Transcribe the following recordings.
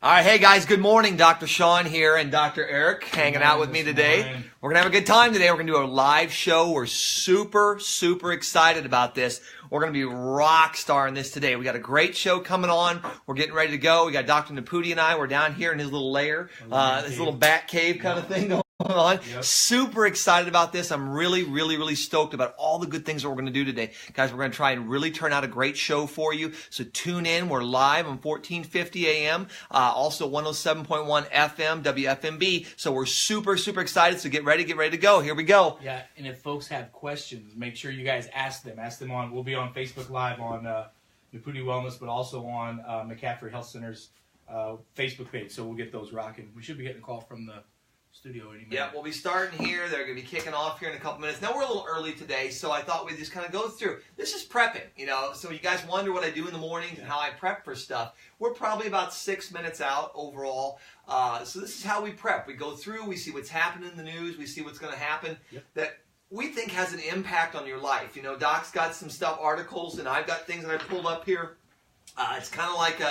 All right, hey guys, good morning. Dr. Sean here and Dr. Eric hanging out with me today. We're going to have a good time today. We're going to do a live show. We're super excited about this. We're going to be rock starring this today. We got a great show coming on. We're getting ready to go. We got Dr. Nepute and I. We're down here in his little lair, this little bat cave kind of thing going on. Yep. Super excited about this. I'm really stoked about all the good things that we're going to do today. Guys, we're going to try and really turn out a great show for you. So tune in. We're live on 1450 AM, also 107.1 FM, WFMB. So we're super excited. So get ready to go. Here we go. Yeah, and if folks have questions, make sure you guys ask them. Ask them on, we'll be on Facebook Live on Nepute Wellness, but also on McCaffrey Health Center's Facebook page. So we'll get those rocking. We should be getting a call from the studio any minute. Yeah, we'll be starting here. They're going to be kicking off here in a couple minutes. Now, we're a little early today, so I thought we'd just kind of go through. This is prepping, you know, so you guys wonder what I do in the mornings and how I prep for stuff. We're probably about 6 minutes out overall. So this is how we prep. We go through, we see what's happening in the news, we see what's going to happen that we think has an impact on your life. You know, Doc's got some stuff, articles, and I've got things that I pulled up here. It's kind of like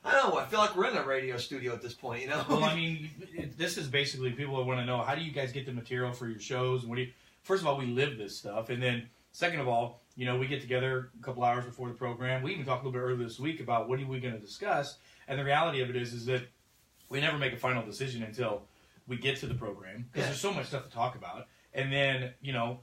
I don't know, I feel like we're in a radio studio at this point, you know? Well, I mean, this is basically, people want to know, how do you guys get the material for your shows? And what do you, first of all, we live this stuff. And then, second of all, you know, we get together a couple hours before the program. We even talked a little bit earlier this week about what are we going to discuss. And the reality of it is that we never make a final decision until we get to the program. Because there's so much stuff to talk about. And then, you know,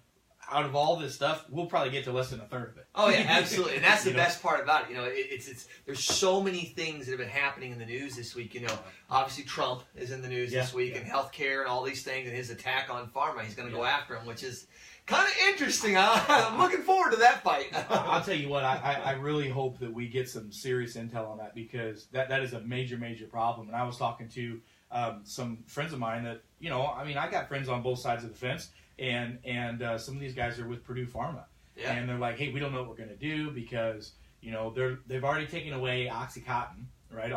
out of all this stuff, we'll probably get to less than a third of it. Oh yeah, absolutely, and that's the best part about it. You know, it's there's so many things that have been happening in the news this week. You know, obviously Trump is in the news this week, and healthcare and all these things, and his attack on pharma. He's going to go after him, which is kind of interesting. I'm looking forward to that fight. I'll tell you what, I really hope that we get some serious intel on that, because that is a major problem. And I was talking to some friends of mine that, you know, I mean, I got friends on both sides of the fence. And some of these guys are with Purdue Pharma, and they're like, hey, we don't know what we're going to do because, you know, they've already taken away OxyContin, right?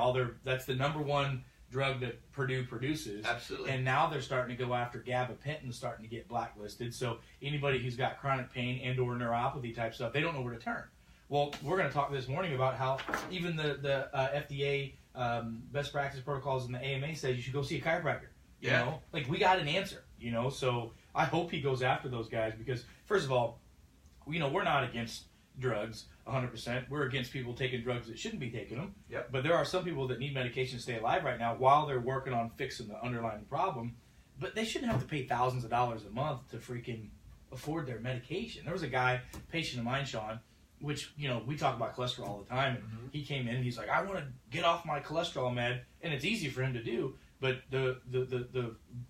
That's the #1 drug that Purdue produces. Absolutely. And now they're starting to go after gabapentin, starting to get blacklisted. So anybody who's got chronic pain and or neuropathy type stuff, they don't know where to turn. Well, we're going to talk this morning about how even the FDA best practice protocols in the AMA says you should go see a chiropractor. You know, like, we got an answer. You know, so I hope he goes after those guys, because first of all, you know, we're not against drugs 100%. We're against people taking drugs that shouldn't be taking them. Yep. But there are some people that need medication to stay alive right now while they're working on fixing the underlying problem. But they shouldn't have to pay thousands of dollars a month to freaking afford their medication. There was a guy, patient of mine, Sean, which, you know, we talk about cholesterol all the time. And he came in and he's like, I want to get off my cholesterol med, and it's easy for him to do. But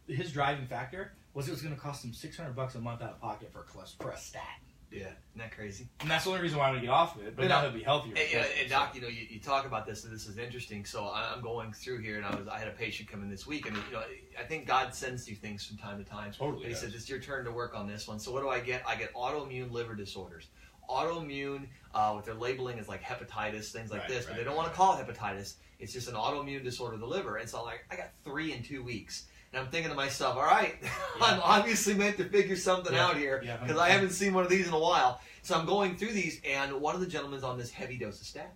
his driving factor was it was going to cost him $600 a month out of pocket for a statin. Yeah, isn't that crazy? And that's the only reason why I'm going to get off of it. But now he'll be healthier. And Doc, you know, you talk about this, and this is interesting. So I'm going through here, and I had a patient come in this week, and you know, I think God sends you things from time to time. Totally. And he says, it's your turn to work on this one. So what do I get? I get autoimmune liver disorders. Autoimmune, what they're labeling is like hepatitis, things like this, but they don't want to call it hepatitis. It's just an autoimmune disorder of the liver. And so I got 3 in 2 weeks. And I'm thinking to myself, all right, I'm obviously meant to figure something out here, because I haven't seen one of these in a while. So I'm going through these, and one of the gentlemen's on this heavy dose of statin.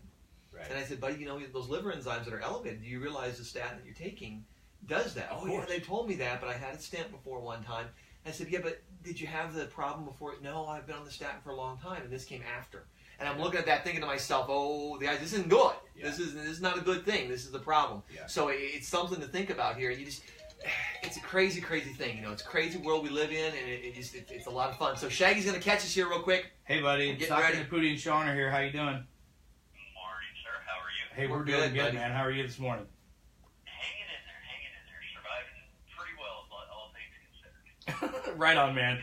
Right. And I said, buddy, you know, those liver enzymes that are elevated, do you realize the statin that you're taking does that? Oh, yeah, they told me that, but I had it stamped before one time. I said, yeah, but did you have the problem before? No, I've been on the statin for a long time, and this came after. And I'm looking at that thinking to myself, oh, this isn't good. This is not a good thing. This is the problem. So it's something to think about here. It's a crazy thing. You know, it's a crazy world we live in, and it's a lot of fun. So Shaggy's going to catch us here real quick. Hey, buddy. Dr. Nepute and Sean are here. How you doing? Morning, sir. How are you? Hey, we're doing good, man. How are you this morning? Hanging in there. Surviving pretty well, all things considered. Right on, man.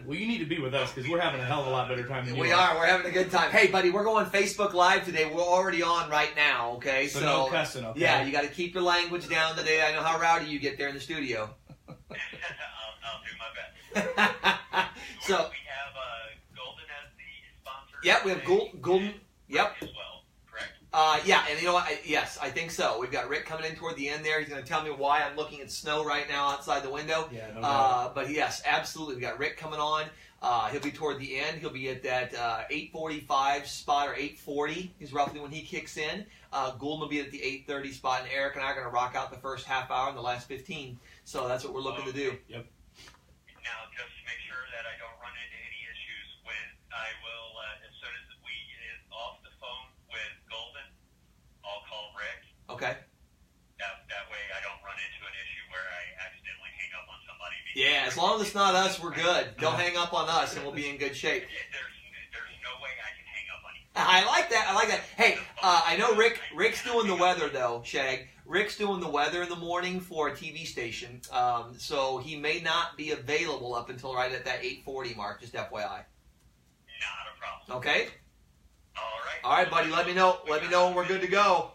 Well, you need to be with us, because we're having a hell of a lot better time than you are. We are. We're having a good time. Hey, buddy, we're going Facebook Live today. We're already on right now, okay? So no cussing, okay? Yeah, you got to keep your language down today. I know how rowdy you get there in the studio. I'll do my best. So we have Golden as the sponsor. Yeah, we have Golden. Yep. As well, correct? Yeah, and you know what? Yes, I think so. We've got Rick coming in toward the end there. He's going to tell me why I'm looking at snow right now outside the window. Yeah, no doubt. But yes, absolutely. We got Rick coming on. He'll be toward the end. He'll be at that 8:45 spot, or 8:40 is roughly when he kicks in. Goulden will be at the 8:30 spot, and Eric and I are going to rock out the first half hour and the last 15. So that's what we're looking to do. Yep. Now, just to make sure that I don't run into any issues, when I will, as soon as we get off the phone with Golden, I'll call Rick. Okay. That way I don't run into an issue where I accidentally hang up on somebody. Yeah, as long as it's not us, we're good. Don't hang up on us, and we'll be in good shape. There's no way I can hang up on you. I like that. I like that. Hey, I know Rick's doing the weather, though, Shag. Rick's doing the weather in the morning for a TV station, so he may not be available up until right at that 8:40 mark, just FYI. Not a problem. Okay? All All right, buddy, let me know when we're good to go.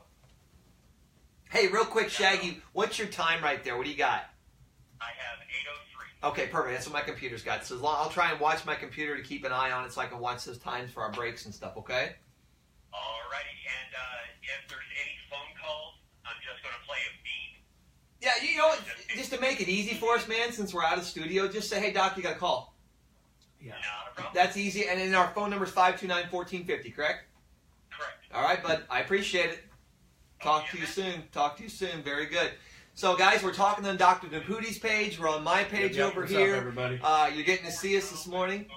Hey, real quick, Shaggy, what's your time right there? What do you got? I have 8:03. Okay, perfect. That's what my computer's got. So I'll try and watch my computer to keep an eye on it so I can watch those times for our breaks and stuff, okay? All righty, and if there's any phone calls, I'm just going to play a beat. Yeah, you know what? Just to make it easy for us, man, since we're out of the studio, just say, hey, Doc, you got a call. Yeah. Not a problem. That's easy. And then our phone number is 529-1450, correct? Correct. All right, bud. I appreciate it. Talk to you soon. Talk to you soon. Very good. So, guys, we're talking on Dr. Nepute's page. We're on my page over What's here. up, everybody? You're getting to see us this morning.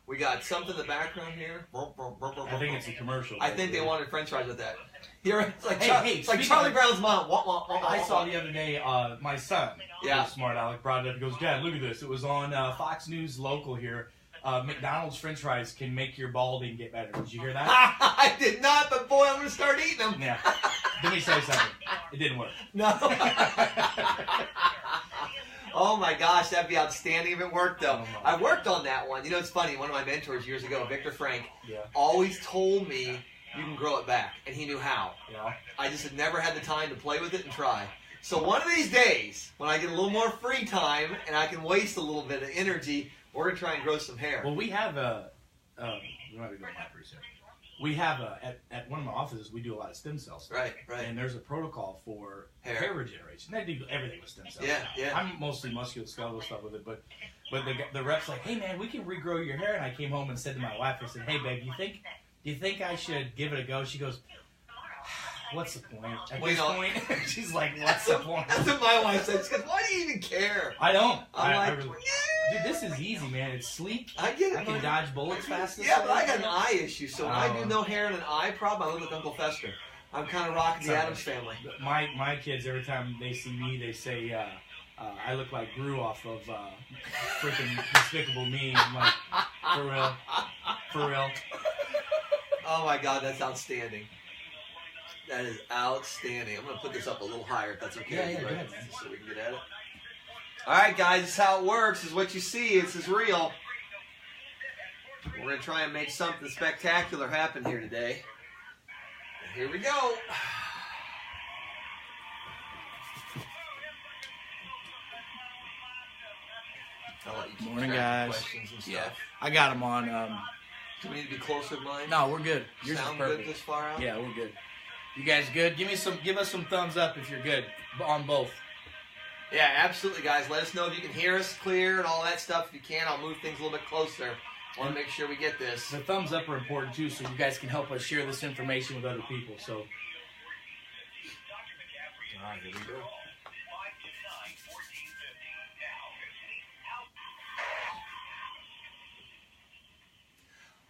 We got something in the background here. I think it's a commercial. I think they wanted French fries with that. Here, it's like, it's like speaking Charlie of- Brown's mom. I saw the other day, my son, Yeah. smart Alec, brought it up. He goes, Dad, look at this. It was on Fox News Local here. McDonald's French fries can make your balding get better. Did you hear that? I did not, but boy, I'm going to start eating them. Yeah. Let me say something. It didn't work. No. Oh my gosh, that'd be outstanding if it worked though. Oh my I worked on that one. You know, it's funny. One of my mentors years ago, Victor Frank, Yeah. always told me you can grow it back, and he knew how. Yeah. I just had never had the time to play with it and try. So one of these days, when I get a little more free time and I can waste a little bit of energy, we're gonna try and grow some hair. Well, we have we might be going back pretty soon. We have at one of my offices, we do a lot of stem cells. Right. And there's a protocol for Hair. regeneration. They do everything with stem cells. Yeah. I'm mostly musculoskeletal stuff with it, but the rep's like, hey man, we can regrow your hair. And I came home and said to my wife, I said, hey babe, do you think I should give it a go? She goes, what's the point? At this point, she's like, what's the point? That's what my wife said. She goes, why do you even care? I don't. I'm like, dude, this is easy, man. It's sleek. I get it. I can dodge bullets fast. Yeah, but I got an eye issue, so when I do no hair and an eye problem, I look like Uncle Fester. I'm kind of rocking the Addams Family. My kids, every time they see me, they say I look like Gru off of freaking Despicable Me. I'm like, for real. Oh my God, that's outstanding. That is outstanding. I'm going to put this up a little higher if that's okay. Yeah, go ahead, man. So we can get at it. All right, guys, this is how it works. This is what you see. This is real. We're going to try and make something spectacular happen here today. And here we go. I'll let you keep Morning, track of guys. questions and stuff. Yeah, I got them on. Do we need to be closer to mine? No, we're good. Yours Sound is perfect. good this far out? Yeah, we're good. You guys good? Give us some thumbs up if you're good on both. Yeah, absolutely, guys. Let us know if you can hear us clear and all that stuff. If you can, I'll move things a little bit closer. I want to make sure we get this. The thumbs up are important too, so you guys can help us share this information with other people. So. All right, here we go.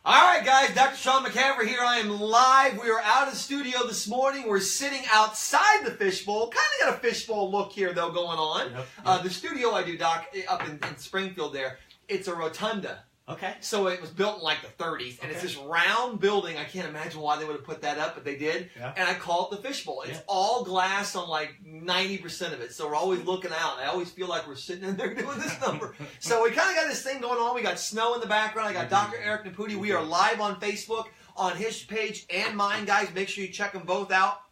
All right, guys, Dr. Sean McCaffrey here. I am live. We are out of the studio this morning. We're sitting outside the fishbowl. Kind of got a fishbowl look here, though, going on. Yep. The studio I do, Doc, up in Springfield there, it's a rotunda. Okay. So it was built in like the 30s, and it's this round building. I can't imagine why they would have put that up, but they did. Yeah. And I call it the fishbowl. It's all glass on like 90% of it, so we're always looking out. I always feel like we're sitting in there doing this number. So we kind of got this thing going on. We got snow in the background. I got Dr. Eric Nepute. We are live on Facebook, on his page and mine, guys. Make sure you check them both out.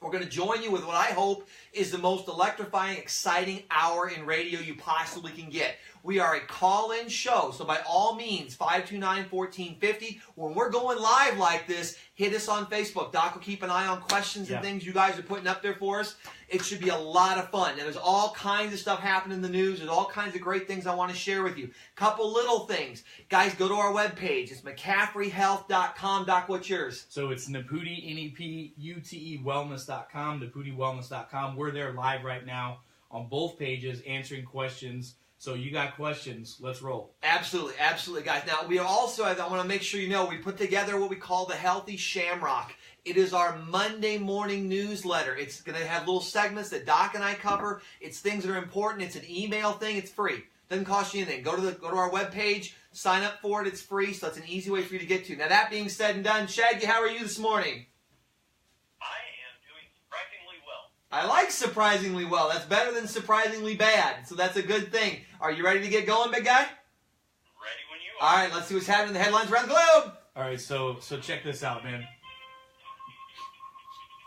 We're going to join you with what I hope is the most electrifying, exciting hour in radio you possibly can get. We are a call-in show, so by all means, 529-1450. When we're going live like this, hit us on Facebook. Doc will keep an eye on questions and things you guys are putting up there for us. It should be a lot of fun. And there's all kinds of stuff happening in the news. There's all kinds of great things I want to share with you. Couple little things. Guys, go to our webpage. It's McCaffreyhealth.com. Doc, what's yours? So it's Nepute, Nepute wellness.com, NeputeWellness.com. We're there live right now on both pages answering questions. So you got questions, let's roll. Absolutely, absolutely, guys. Now, we also, I want to make sure you know, we put together what we call the Healthy Shamrock. It is our Monday morning newsletter. It's going to have little segments that Doc and I cover. It's things that are important. It's an email thing. It's free. Doesn't cost you anything. Go to our webpage, sign up for it. It's free, so it's an easy way for you to get to. Now, that being said and done, Shaggy, how are you this morning? I like surprisingly well. That's better than surprisingly bad. So that's a good thing. Are you ready to get going, big guy? Ready when you are. All right, let's see what's happening in the headlines around the globe. All right, so check this out, man.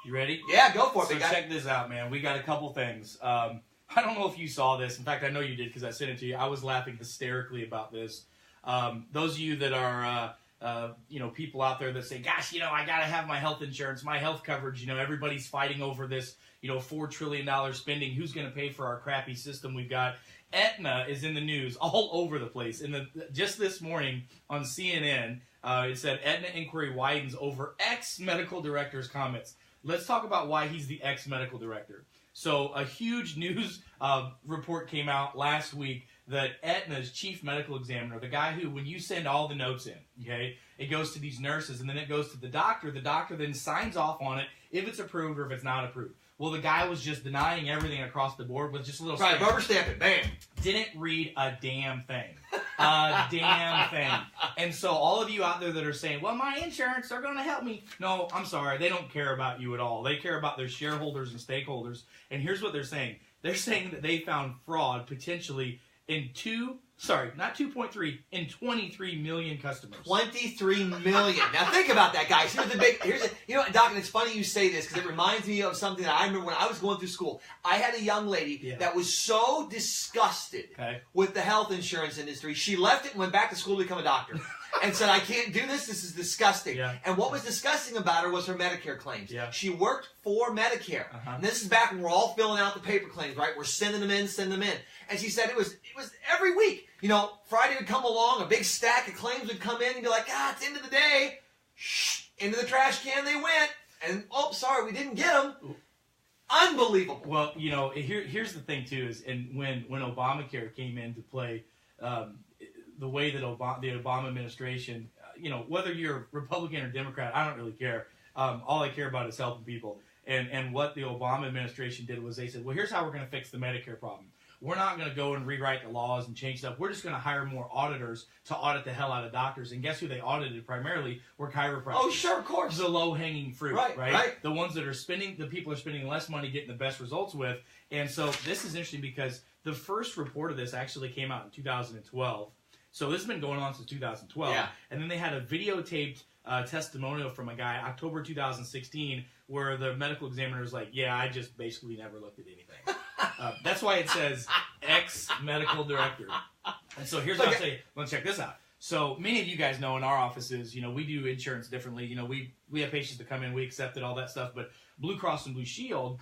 You ready? Yeah, go for it, big guy. So check this out, man. We got a couple things. I don't know if you saw this. In fact, I know you did because I sent it to you. I was laughing hysterically about this. Those of you that are... people out there that say, gosh, I got to have my health insurance, my health coverage. Everybody's fighting over this, $4 trillion spending. Who's going to pay for our crappy system we've got? Aetna is in the news all over the place. Just this morning on CNN, it said Aetna inquiry widens over ex-medical director's comments. Let's talk about why he's the ex-medical director. So a huge news report came out last week that Aetna's chief medical examiner, the guy who, when you send all the notes in, okay, it goes to these nurses and then it goes to the doctor then signs off on it if it's approved or if it's not approved. Well, the guy was just denying everything across the board with just a little stamp. Rubber stamp it, bam. Didn't read a damn thing. A damn thing. And so all of you out there that are saying, well, my insurance, they're going to help me. No, I'm sorry. They don't care about you at all. They care about their shareholders and stakeholders. And here's what they're saying. They're saying that they found fraud potentially in 23 million customers. 23 million. Now think about that, guys. Doc, and it's funny you say this because it reminds me of something that I remember when I was going through school. I had a young lady that was so disgusted with the health insurance industry, she left it and went back to school to become a doctor. And said, I can't do this. This is disgusting. Yeah. And what was disgusting about her was her Medicare claims. Yeah. She worked for Medicare. And this is back when we're all filling out the paper claims, right? We're sending them in. And she said it was every week. Friday would come along, a big stack of claims would come in and be like, it's the end of the day. Shh, into the trash can they went. And, sorry, we didn't get them. Unbelievable. Well, here's the thing, too, is when Obamacare came into play, the way that the Obama administration, whether you're Republican or Democrat, I don't really care. All I care about is helping people. And what the Obama administration did was they said, well, here's how we're going to fix the Medicare problem. We're not going to go and rewrite the laws and change stuff. We're just going to hire more auditors to audit the hell out of doctors. And guess who they audited primarily were chiropractors. Oh, sure, of course. The low-hanging fruit, right? The ones that the people are spending less money getting the best results with. And so this is interesting because the first report of this actually came out in 2012. So this has been going on since 2012. Yeah. And then they had a videotaped testimonial from a guy, October 2016, where the medical examiner was like, I just basically never looked at anything. That's why it says ex-medical director. And so here's what I'll say. Let's check this out. So many of you guys know in our offices, we do insurance differently. We have patients that come in, we accept it, all that stuff. But Blue Cross and Blue Shield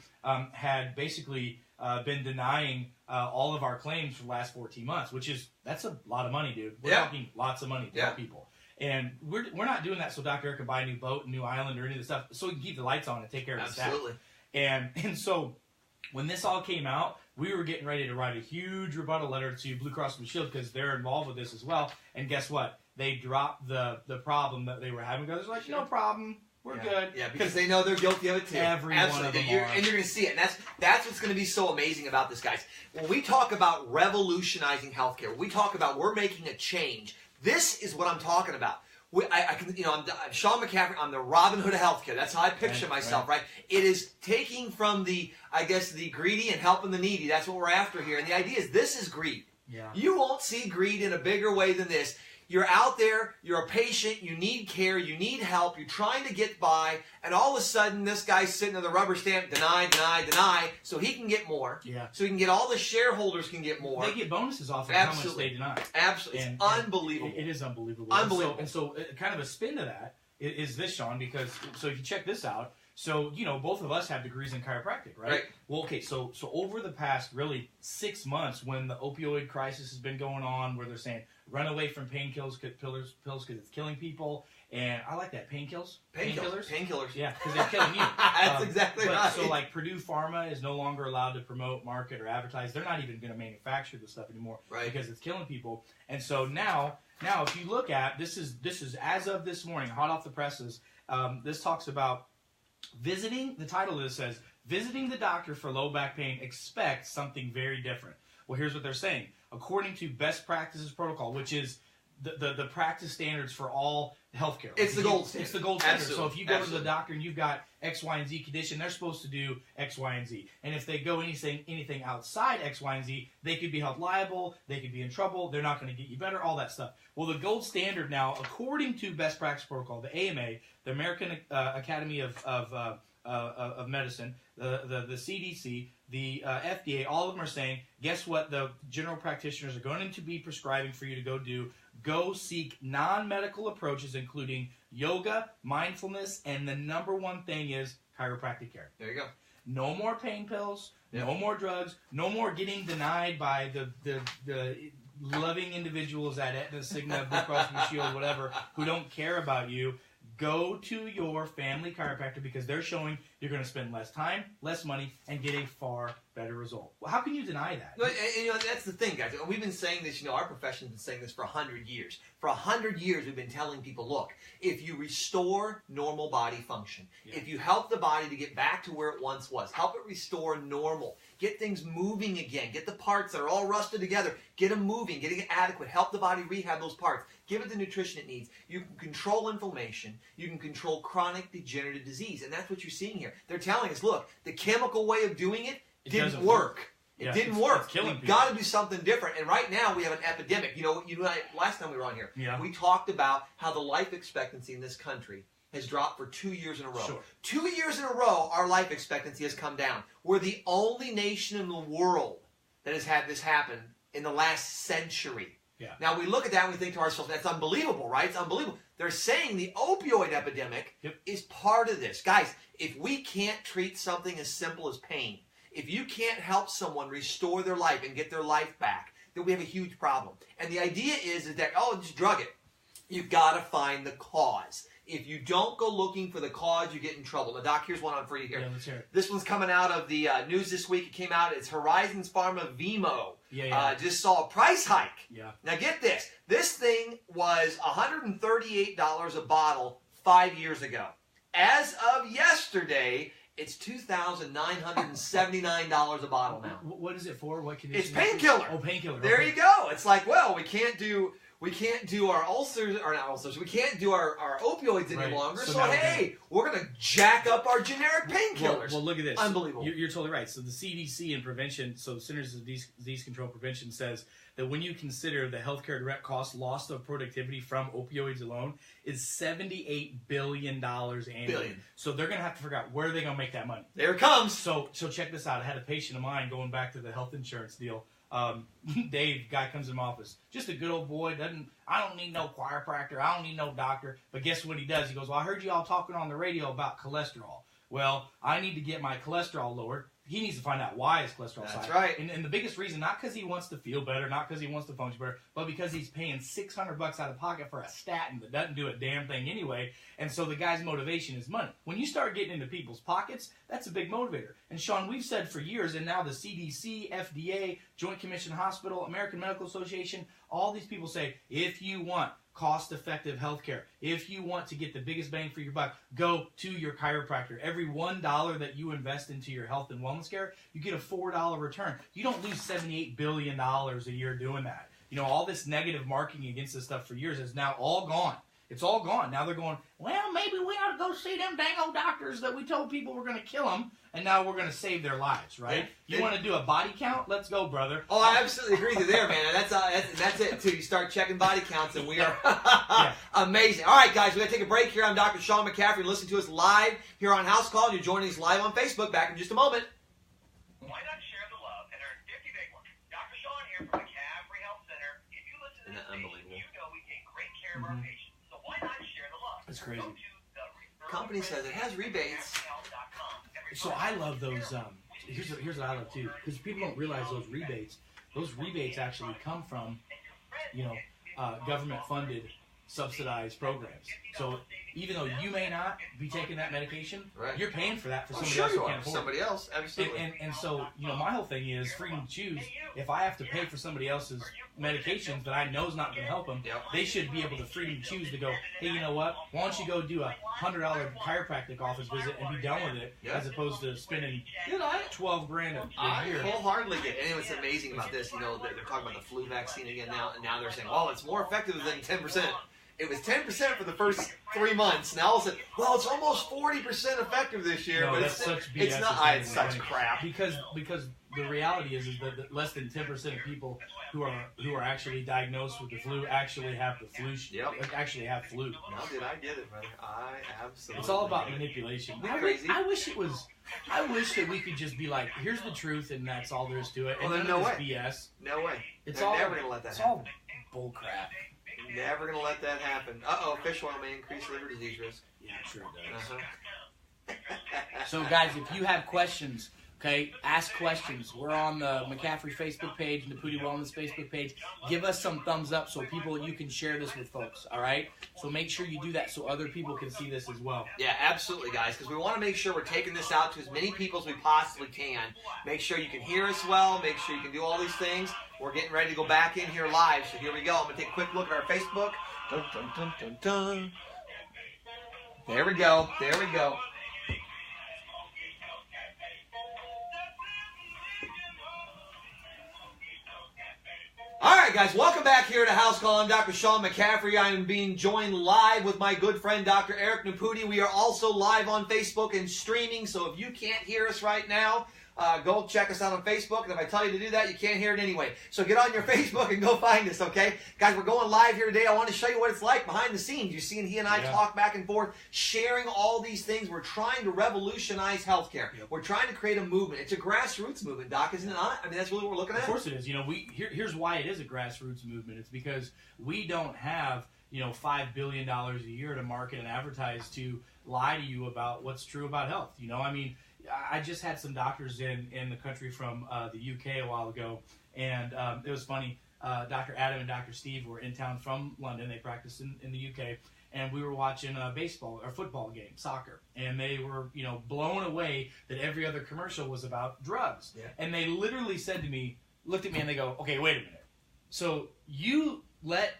had basically been denying all of our claims for the last 14 months, that's a lot of money, dude. We're talking lots of money to people. And we're not doing that so Dr. Eric can buy a new boat, a new island, or any of this stuff, so we can keep the lights on and take care of the staff. And so when this all came out, we were getting ready to write a huge rebuttal letter to Blue Cross Blue Shield because they're involved with this as well. And guess what? They dropped the problem that they were having. They're like, no problem. We're good. Yeah, because they know they're guilty of it too. Every one of them are. And you're going to see it. And that's what's going to be so amazing about this, guys. When we talk about revolutionizing healthcare, we talk about we're making a change. This is what I'm talking about. I'm Sean McCaffrey. I'm the Robin Hood of healthcare. That's how I picture myself, right? It is taking from the greedy and helping the needy. That's what we're after here. And the idea is this is greed. Yeah. You won't see greed in a bigger way than this. You're out there, you're a patient, you need care, you need help, you're trying to get by, and all of a sudden this guy's sitting on the rubber stamp, deny, so he can get more. Yeah. So he can get, all the shareholders can get more. They get bonuses off of how much they deny. Absolutely. It's unbelievable. It is unbelievable. Unbelievable. And so kind of a spin to that is this, Sean, because, so if you check this out, so, both of us have degrees in chiropractic, right? Right. Well, okay, so over the past, really, 6 months, when the opioid crisis has been going on, where they're saying, run away from pills because it's killing people, and I like that, painkillers. Painkillers. Yeah, because they're killing you. That's exactly right. So, like, Purdue Pharma is no longer allowed to promote, market, or advertise. They're not even going to manufacture the stuff anymore because it's killing people. And so now, if you look at, this is as of this morning, hot off the presses, this talks about the title of this says, visiting the doctor for low back pain, expect something very different. Well, here's what they're saying. According to best practices protocol, which is the practice standards for all healthcare. It's the gold standard. It's the gold standard. Absolutely. So if you go to the doctor and you've got X, Y, and Z condition, they're supposed to do X, Y, and Z. And if they go anything outside X, Y, and Z, they could be held liable, they could be in trouble, they're not going to get you better, all that stuff. Well, the gold standard now, according to best practice protocol, the AMA, the American Academy of Medicine, the CDC, the FDA, all of them are saying, guess what the general practitioners are going to be prescribing for you to go do? Go seek non-medical approaches, including yoga, mindfulness, and the number one thing is chiropractic care. There you go. No more pain pills, no more drugs, no more getting denied by the loving individuals at Aetna, Cigna, Blue Cross Blue Shield, whatever, who don't care about you. Go to your family chiropractor because they're showing you're going to spend less time, less money, and get a far better result. Well, how can you deny that? And, that's the thing, guys. We've been saying this, our profession's been saying this for 100 years. For 100 years, we've been telling people, look, if you restore normal body function, if you help the body to get back to where it once was, help it restore normal, get things moving again, get the parts that are all rusted together, get them moving, getting it adequate, help the body rehab those parts, give it the nutrition it needs. You can control inflammation, you can control chronic degenerative disease, and that's what you're seeing here. They're telling us, look, the chemical way of doing it didn't work. It didn't work. We've got to do something different. And right now we have an epidemic. Last time we were on here, we talked about how the life expectancy in this country has dropped for 2 years in a row. Sure. 2 years in a row, our life expectancy has come down. We're the only nation in the world that has had this happen in the last century. Yeah. Now we look at that and we think to ourselves, that's unbelievable, right? It's unbelievable. They're saying the opioid epidemic is part of this. Guys, if we can't treat something as simple as pain, if you can't help someone restore their life and get their life back, then we have a huge problem. And the idea is that, just drug it. You've got to find the cause. If you don't go looking for the cause, you get in trouble. Now, Doc, here's one on for you here. Yeah, let's hear it. This one's coming out of the news this week. It came out. It's Horizons Pharma Vimo. Just saw a price hike. Yeah. Now, get this. This thing was $138 a bottle 5 years ago. As of yesterday, it's $2,979 a bottle now. What is it for? What condition? It's painkiller. Oh, painkiller. There you go. It's like, well, we can't do our ulcers, or not ulcers, we can't do our opioids any longer, so hey, we're going to jack up our generic painkillers. Well, look at this. Unbelievable. You're totally right. So the CDC and prevention, so the Centers of Disease Control Prevention says that when you consider the healthcare direct cost loss of productivity from opioids alone is $78 billion annually. So they're going to have to figure out where they're going to make that money. There it comes. So check this out. I had a patient of mine going back to the health insurance deal. Dave, guy comes in my office, just a good old boy, I don't need no chiropractor, I don't need no doctor, but guess what he does? He goes, well, I heard you all talking on the radio about cholesterol. Well, I need to get my cholesterol lowered. He needs to find out why his cholesterol's high. That's right. And the biggest reason, not because he wants to feel better, not because he wants to function better, but because he's paying $600 out of pocket for a statin that doesn't do a damn thing anyway. And so the guy's motivation is money. When you start getting into people's pockets, that's a big motivator. And Sean, we've said for years, and now the CDC, FDA, Joint Commission Hospital, American Medical Association, all these people say, if you want cost-effective healthcare, if you want to get the biggest bang for your buck, go to your chiropractor. Every $1 that you invest into your health and wellness care, you get a $4 return. You don't lose $78 billion a year doing that. All this negative marketing against this stuff for years is now all gone. It's all gone. Now they're going, well, maybe we ought to go see them dang old doctors that we told people were going to kill them, and now we're going to save their lives, right? You want to do a body count? Let's go, brother. Oh, I absolutely agree with you there, man. That's it, too. You start checking body counts, and we are amazing. All right, guys, we're going to take a break here. I'm Dr. Sean McCaffrey. Listen to us live here on House Call, and you're joining us live on Facebook. Back in just a moment. Why not share the love and earn 50 big ones? Dr. Sean here from McCaffrey Health Center. If you listen to this station, you know we take great care of our patients. So why not share the love? That's crazy. Go to Company says it has rebates. So I love those. Here's what I love too, because people don't realize those rebates. Those rebates actually come from, government-funded, subsidized programs. So even though you may not be taking that medication, you're paying for that for somebody else who can't afford it. Somebody else, absolutely. And so, my whole thing is freedom to choose. If I have to pay for somebody else's medications that I know is not going to help them, they should be able to freely choose to go, hey, you know what? Why don't you go do a $100 chiropractic office visit and be done with it, as opposed to spending $12,000 a year. I wholeheartedly get it. And what's amazing about this, they're talking about the flu vaccine again now, and now they're saying, oh, it's more effective than 10%. It was 10% for the first 3 months. Now all of a sudden, well, it's almost 40% effective this year. No, but that's such BS. It's not. It's such crap. Because the reality is that less than 10% of people who are actually diagnosed with the flu actually have the flu. Actually have flu. Now did I get it, brother? I absolutely. It's all about manipulation. I wish it was. I wish that we could just be like, here's the truth, and that's all there is to it. And well, no way. BS. No way. It's They're all never gonna let that it's happen. all bull crap. Never gonna let that happen. Fish oil may increase liver disease risk. Yeah, sure does. So, guys, if you have questions, okay, ask questions. We're on the McCaffrey Facebook page, Nepute Wellness Facebook page. Give us some thumbs up so you can share this with folks, all right? So make sure you do that so other people can see this as well. Yeah, absolutely, guys, because we want to make sure we're taking this out to as many people as we possibly can. Make sure you can hear us well. Make sure you can do all these things. We're getting ready to go back in here live, so here we go. I'm going to take a quick look at our Facebook. Dun, dun, dun, dun, dun. There we go. There we go. All right, guys, welcome back here to House Call. I'm Dr. Sean McCaffrey. I am being joined live with my good friend, Dr. Eric Nepute. We are also live on Facebook and streaming, so if you can't hear us right now, go check us out on Facebook, and if I tell you to do that, you can't hear it anyway. So get on your Facebook and go find us, okay? Guys, we're going live here today. I want to show you what it's like behind the scenes. You're seeing he and I talk back and forth, sharing all these things. We're trying to revolutionize healthcare. We're trying to create a movement. It's a grassroots movement, Doc, isn't it not? I mean, that's really what we're looking at. Of course it is. Here's why it is a grassroots movement. It's because we don't have $5 billion a year to market and advertise to lie to you about what's true about health. I just had some doctors in the country from the UK a while ago, and it was funny. Dr. Adam and Dr. Steve were in town from London. They practiced in the UK, and we were watching a baseball or football game, soccer, and they were blown away that every other commercial was about drugs. Yeah. And they literally said to me, looked at me, and they go, "Okay, wait a minute. So you let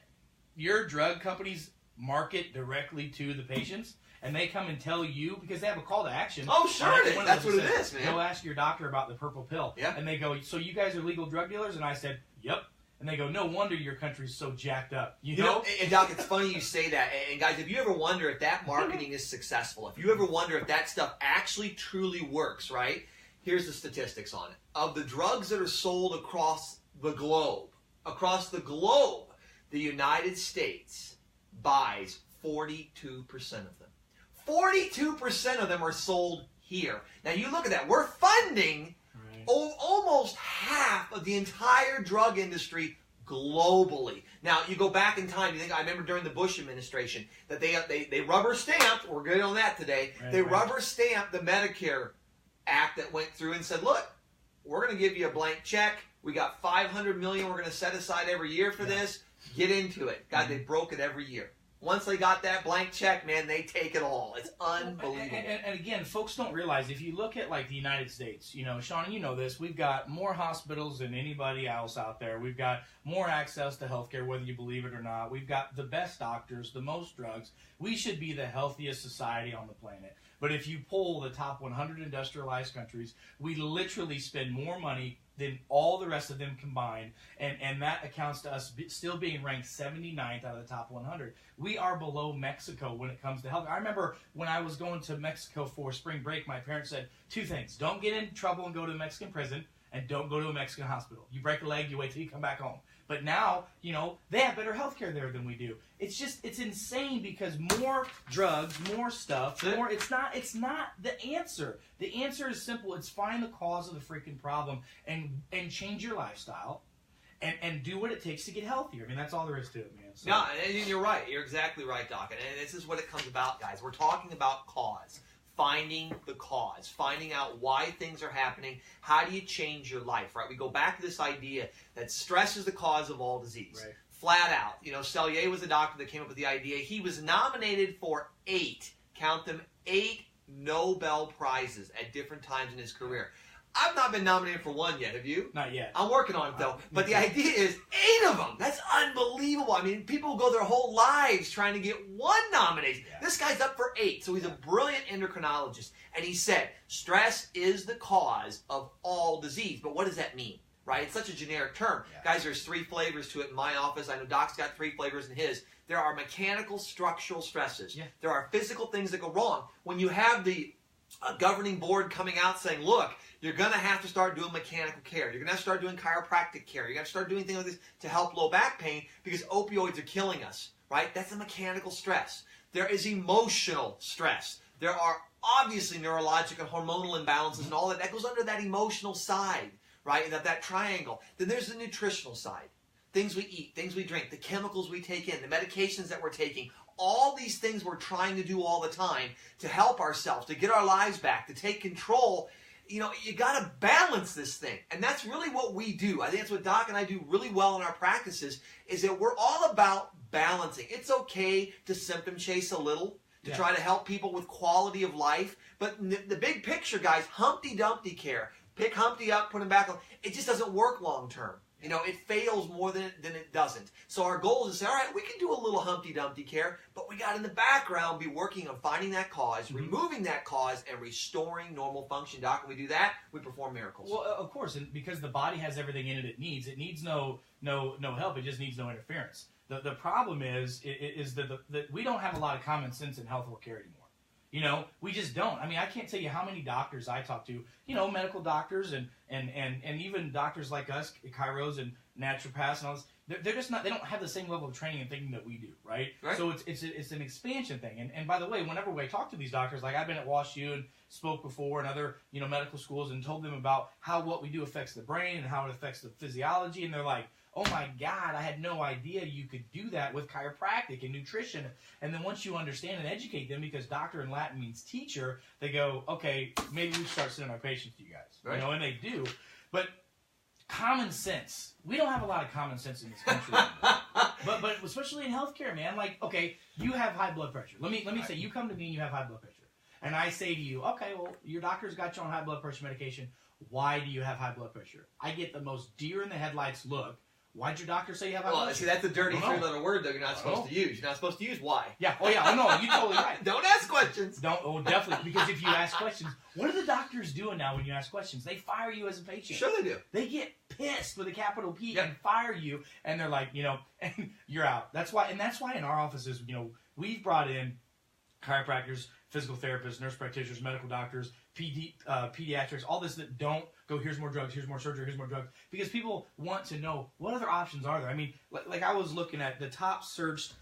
your drug companies market directly to the patients?" And they come and tell you, because they have a call to action. Oh, sure it is. That's what it is, man. Go ask your doctor about the purple pill. Yeah. And they go, "So you guys are legal drug dealers?" And I said, "Yep." And they go, "No wonder your country's so jacked up." You know? And Doc, it's funny you say that. And guys, if you ever wonder if that marketing is successful, if you ever wonder if that stuff actually truly works, right? Here's the statistics on it. Of the drugs that are sold across the globe, the United States buys 42% of them. 42% of them are sold here. Now you look at that. We're funding almost half of the entire drug industry globally. Now you go back in time. I remember during the Bush administration that they rubber stamped. We're good on that today. Rubber stamped the Medicare Act that went through and said, "Look, we're going to give you a blank check. We got $500 million. We're going to set aside every year for this. Get into it." God, they broke it every year. Once they got that blank check, man, they take it all. It's unbelievable. And again, folks don't realize, if you look at like the United States, Sean, you know this, we've got more hospitals than anybody else out there. We've got more access to healthcare, whether you believe it or not. We've got the best doctors, the most drugs. We should be the healthiest society on the planet. But if you poll the top 100 industrialized countries, we literally spend more money than all the rest of them combined, and that accounts to us still being ranked 79th out of the top 100. We are below Mexico when it comes to health. I remember when I was going to Mexico for spring break, my parents said 2 things. Don't get in trouble and go to a Mexican prison, and don't go to a Mexican hospital. You break a leg, you wait till you come back home. But now, you know, they have better health care there than we do. It's insane because more drugs, more stuff, more. It's not the answer. The answer is simple. It's find the cause of the freaking problem and change your lifestyle and do what it takes to get healthier. I mean, that's all there is to it, man. So. No, and you're right. You're exactly right, Doc. And this is what it comes about, guys. We're talking about cause. Finding the cause, finding out why things are happening. How do you change your life, right? We go back to this idea that stress is the cause of all disease. Right. Flat out. You know, Selye was the doctor that came up with the idea. He was nominated for 8, count them, 8 Nobel Prizes at different times in his career. I've not been nominated for 1 yet. Have you? Not yet. I'm working on it, though. But the idea is 8 of them. That's unbelievable. I mean, people go their whole lives trying to get 1 nomination. Yeah. This guy's up for 8, so he's a brilliant endocrinologist. And he said, stress is the cause of all disease. But what does that mean, right? It's such a generic term. Yeah. Guys, there's 3 flavors to it in my office. I know Doc's got 3 flavors in his. There are mechanical structural stresses. Yeah. There are physical things that go wrong. When you have the governing board coming out saying, look, you're going to have to start doing mechanical care. You're going to have to start doing chiropractic care. You're going to start doing things like this to help low back pain because opioids are killing us, right? That's a mechanical stress. There is emotional stress. There are obviously neurological and hormonal imbalances and all that. That goes under that emotional side, right? That triangle. Then there's the nutritional side. Things we eat, things we drink, the chemicals we take in, the medications that we're taking. All these things we're trying to do all the time to help ourselves, to get our lives back, to take control. You know, you got to balance this thing. And that's really what we do. I think that's what Doc and I do really well in our practices, is that we're all about balancing. It's okay to symptom chase a little, to try to help people with quality of life. But the big picture, guys, Humpty Dumpty care. Pick Humpty up, put him back on. It just doesn't work long term. You know, it fails more than it doesn't. So our goal is to say, all right, we can do a little Humpty Dumpty care, but we got in the background be working on finding that cause, removing that cause, and restoring normal function. Doc, when we do that, we perform miracles. Well, of course, and because the body has everything in it needs no help. It just needs no interference. The problem is that we don't have a lot of common sense in health care anymore. You know, we just don't. I mean, I can't tell you how many doctors I talk to, you know, medical doctors and even doctors like us, chiros and naturopaths and all this. They're just not, they don't have the same level of training and thinking that we do, right? So it's an expansion thing. And by the way, whenever I talk to these doctors, like I've been at WashU and spoke before and other, you know, medical schools and told them about how what we do affects the brain and how it affects the physiology. And they're like, oh my God, I had no idea you could do that with chiropractic and nutrition. And then once you understand and educate them, because doctor in Latin means teacher, they go, okay, maybe we start sending our patients to you guys. Right. You know, and they do. But common sense. We don't have a lot of common sense in this country anymore. but especially in healthcare, man. Like, okay, you have high blood pressure. Let me say, you come to me and you have high blood pressure. And I say to you, okay, well, your doctor's got you on high blood pressure medication. Why do you have high blood pressure? I get the most deer in the headlights look. Why'd your doctor say you have high blood pressure? See, that's a dirty 3-letter word, though, you're not supposed to use. You're not supposed to use why. Yeah. Oh, yeah. Oh, no, you're totally right. Don't ask questions. Don't. Oh, definitely. Because if you ask questions, what are the doctors doing now when you ask questions? They fire you as a patient. Sure they do. They get pissed with a capital P and fire you, and they're like, you know, and you're out. That's why in our offices, you know, we've brought in chiropractors, physical therapists, nurse practitioners, medical doctors, pediatrics, all this that don't go, here's more drugs, here's more surgery, here's more drugs. Because people want to know, what other options are there? I mean, like I was looking at the top searched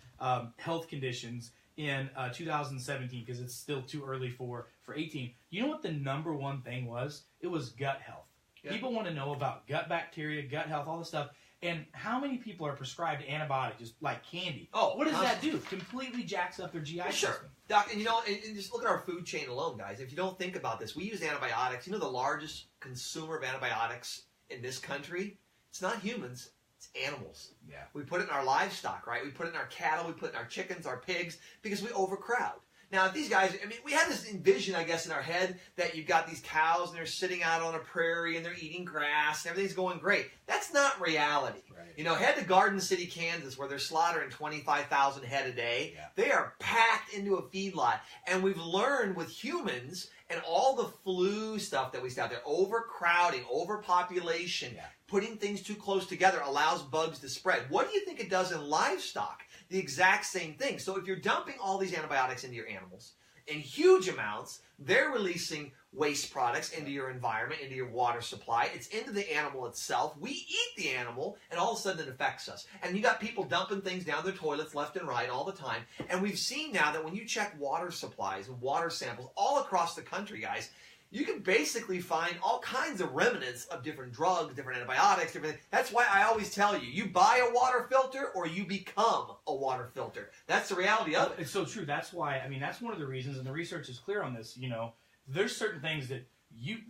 health conditions in 2017, because it's still too early for 18. You know what the number one thing was? It was gut health. Yeah. People want to know about gut bacteria, gut health, all this stuff. And how many people are prescribed antibiotics just like candy? Oh, what does that do? Completely jacks up their GI system. Doc, and you know, and just look at our food chain alone, guys. If you don't think about this, we use antibiotics. You know, the largest consumer of antibiotics in this country, it's not humans, it's animals. Yeah. We put it in our livestock, right? We put it in our cattle, we put it in our chickens, our pigs, because we overcrowd. Now, these guys, I mean, we had this vision, I guess, in our head that you've got these cows and they're sitting out on a prairie and they're eating grass and everything's going great. That's not reality. Right. You know, head to Garden City, Kansas, where they're slaughtering 25,000 head a day. Yeah. They are packed into a feedlot. And we've learned with humans and all the flu stuff that we see out there, overcrowding, overpopulation, putting things too close together allows bugs to spread. What do you think it does in livestock? The exact same thing. So if you're dumping all these antibiotics into your animals in huge amounts, they're releasing waste products into your environment, into your water supply. It's into the animal itself. We eat the animal, and all of a sudden it affects us. And you got people dumping things down their toilets left and right all the time. And we've seen now that when you check water supplies and water samples all across the country, guys, you can basically find all kinds of remnants of different drugs, different antibiotics, different. That's why I always tell you, you buy a water filter or you become a water filter. That's the reality of it. It's so true. That's why, I mean, that's one of the reasons, and the research is clear on this, you know, there's certain things that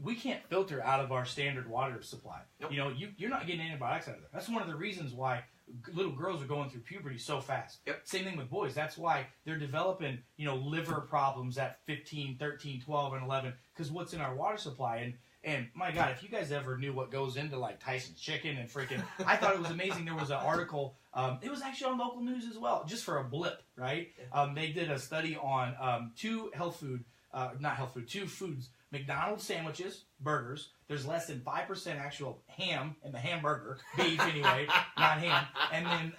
we can't filter out of our standard water supply. Nope. You know, you're not getting antibiotics out of there. That's one of the reasons why little girls are going through puberty so fast. Yep. Same thing with boys. That's why they're developing, you know, liver problems at 15, 13, 12, and 11, because what's in our water supply. And my God, if you guys ever knew what goes into like Tyson's chicken and freaking, I thought it was amazing. There was an article, it was actually on local news as well, just for a blip, right? They did a study on two foods, McDonald's sandwiches, burgers. There's less than 5% actual ham in the hamburger, beef anyway, not ham. And then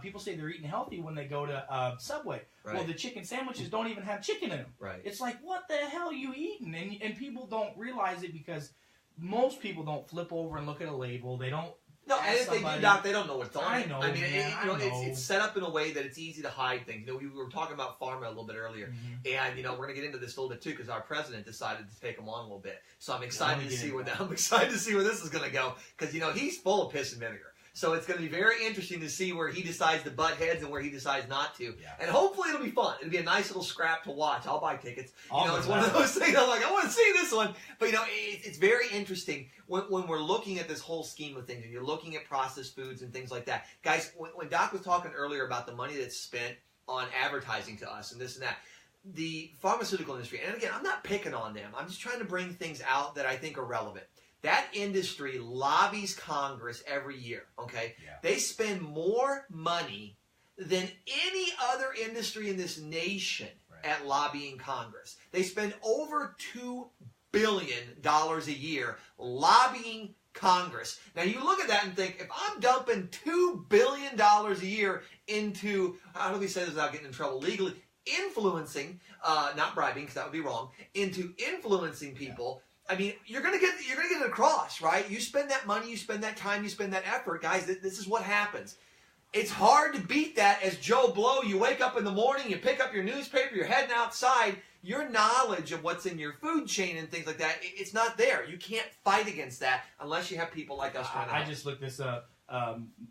people say they're eating healthy when they go to Subway. Right. Well, the chicken sandwiches don't even have chicken in them. Right. It's like, what the hell are you eating? And people don't realize it because most people don't flip over and look at a label. They don't. No, and if they do, Doc, they don't know what's on it. I know, I mean, man, it's set up in a way that it's easy to hide things. You know, we were talking about pharma a little bit earlier, and you know, we're going to get into this a little bit too because our president decided to take them on a little bit. So I'm excited to see where this is going to go because you know he's full of piss and vinegar. So it's going to be very interesting to see where he decides to butt heads and where he decides not to. Yeah. And hopefully it'll be fun. It'll be a nice little scrap to watch. I'll buy tickets. You know, it's one of those things I'm like, I want to see this one. But, you know, it's very interesting when we're looking at this whole scheme of things and you're looking at processed foods and things like that. Guys, when Doc was talking earlier about the money that's spent on advertising to us and this and that, the pharmaceutical industry, and again, I'm not picking on them. I'm just trying to bring things out that I think are relevant. That industry lobbies Congress every year, okay? Yeah. They spend more money than any other industry in this nation at lobbying Congress. They spend over $2 billion a year lobbying Congress. Now, you look at that and think, if I'm dumping $2 billion a year into, how do we say this without getting in trouble legally, influencing, not bribing, because that would be wrong, into influencing people, I mean, you're gonna get it across, right? You spend that money, you spend that time, you spend that effort, guys. This is what happens. It's hard to beat that as Joe Blow. You wake up in the morning, you pick up your newspaper, you're heading outside. Your knowledge of what's in your food chain and things like that, it's not there. You can't fight against that unless you have people like us trying to help. I just looked this up.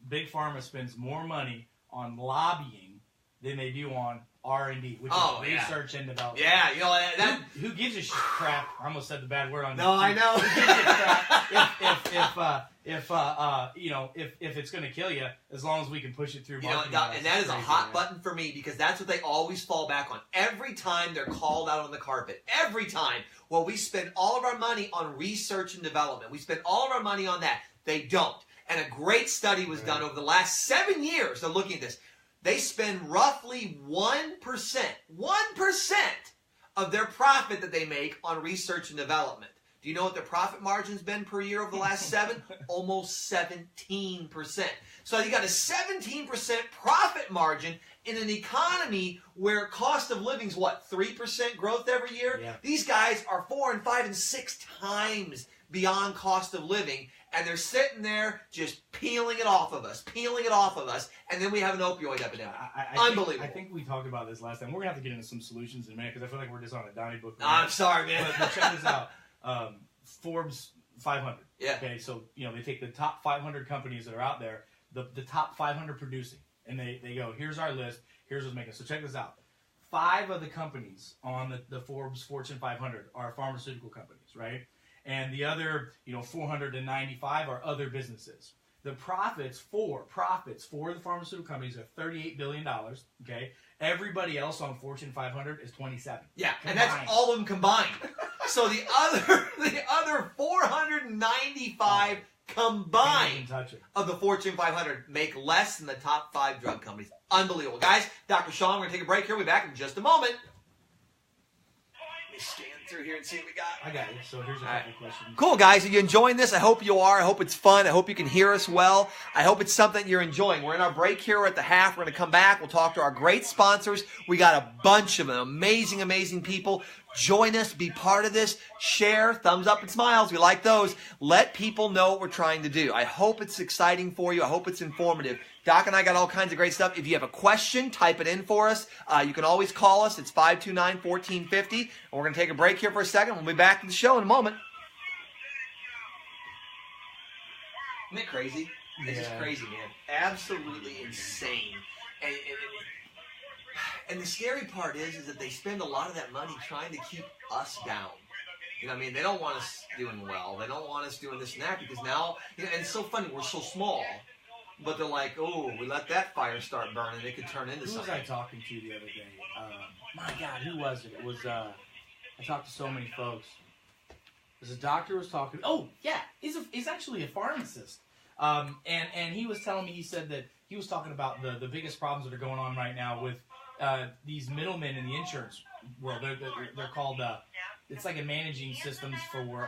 Big Pharma spends more money on lobbying than they do on R&D, which is research and development. Yeah, you know that. Who gives a crap? I almost said the bad word on. No, I know. Who gives a crap if it's going to kill you, as long as we can push it through. You know, and that is a hot button for me because that's what they always fall back on every time they're called out on the carpet. Every time. Well, we spend all of our money on research and development. We spend all of our money on that. They don't. And a great study was done over the last 7 years. They're looking at this. They spend roughly 1% of their profit that they make on research and development. Do you know what their profit margin's been per year over the last 7? Almost 17%. So you got a 17% profit margin in an economy where cost of living's what, 3% growth every year? Yeah. These guys are 4 and 5 and 6 times beyond cost of living. And they're sitting there just peeling it off of us, and then we have an opioid epidemic. Unbelievable. I think we talked about this last time. We're going to have to get into some solutions in a minute because I feel like we're just on a Donnie book. I'm sorry, man. But check this out. Forbes 500. Yeah. Okay, so, you know, they take the top 500 companies that are out there, the top 500 producing, and they go, here's our list, here's what's making it. So check this out. 5 of the companies on the Forbes Fortune 500 are pharmaceutical companies, right? And the other, 495 are other businesses. The profits for the pharmaceutical companies are $38 billion. Okay, everybody else on Fortune 500 is 27. Yeah, combined. And that's all of them combined. So the other 495 combined of the Fortune 500 make less than the top 5 drug companies. Unbelievable, guys. Dr. Sean, we're gonna take a break here. We'll be back in just a moment. Let me scan through here and see what we got. I got it. So here's a couple questions. Cool, guys. Are you enjoying this? I hope you are. I hope it's fun. I hope you can hear us well. I hope it's something you're enjoying. We're in our break here. We're at the half. We're going to come back. We'll talk to our great sponsors. We got a bunch of them. Amazing, amazing people. Join us. Be part of this. Share. Thumbs up and smiles. We like those. Let people know what we're trying to do. I hope it's exciting for you. I hope it's informative. Doc and I got all kinds of great stuff. If you have a question, type it in for us. You can always call us. It's 529-1450. And we're going to take a break here for a second. We'll be back to the show in a moment. Isn't it crazy? It's just crazy, man. Absolutely insane. And the scary part is that they spend a lot of that money trying to keep us down. You know what I mean? They don't want us doing well. They don't want us doing this and that because now, you know, and it's so funny, we're so small. But they're like, oh, we let that fire start burning, it could turn into something. Who was I talking to the other day? My God, who was it? It was, I talked to so many folks. There's a doctor was talking. Oh, yeah, he's actually a pharmacist. And he was telling me, he said that he was talking about the biggest problems that are going on right now with these middlemen in the insurance world. They're called, it's like a managing systems for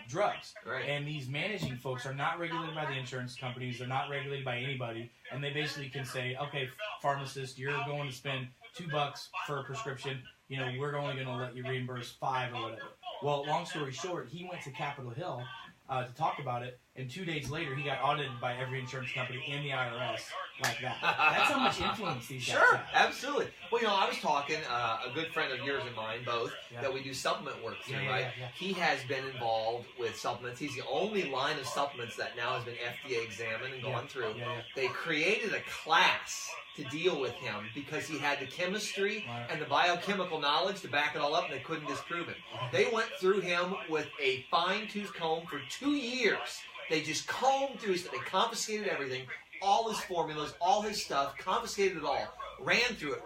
drugs. Right. And these managing folks are not regulated by the insurance companies. They're not regulated by anybody. And they basically can say, okay, pharmacist, you're going to spend $2 for a prescription. You know, we're only going to let you reimburse $5 or whatever. Well, long story short, he went to Capitol Hill to talk about it, and 2 days later, he got audited by every insurance company and the IRS like that. That's how much influence these guys have. Absolutely. Well, you know, I was talking, a good friend of yours and mine, both, that we do supplement work through, right? Yeah. He has been involved with supplements. He's the only line of supplements that now has been FDA examined and gone through. They created a class to deal with him because he had the chemistry and the biochemical knowledge to back it all up, and they couldn't disprove it. They went through him with a fine-tooth comb for 2 years. They just combed through it. They confiscated everything, all his formulas, all his stuff, confiscated it all, ran through it,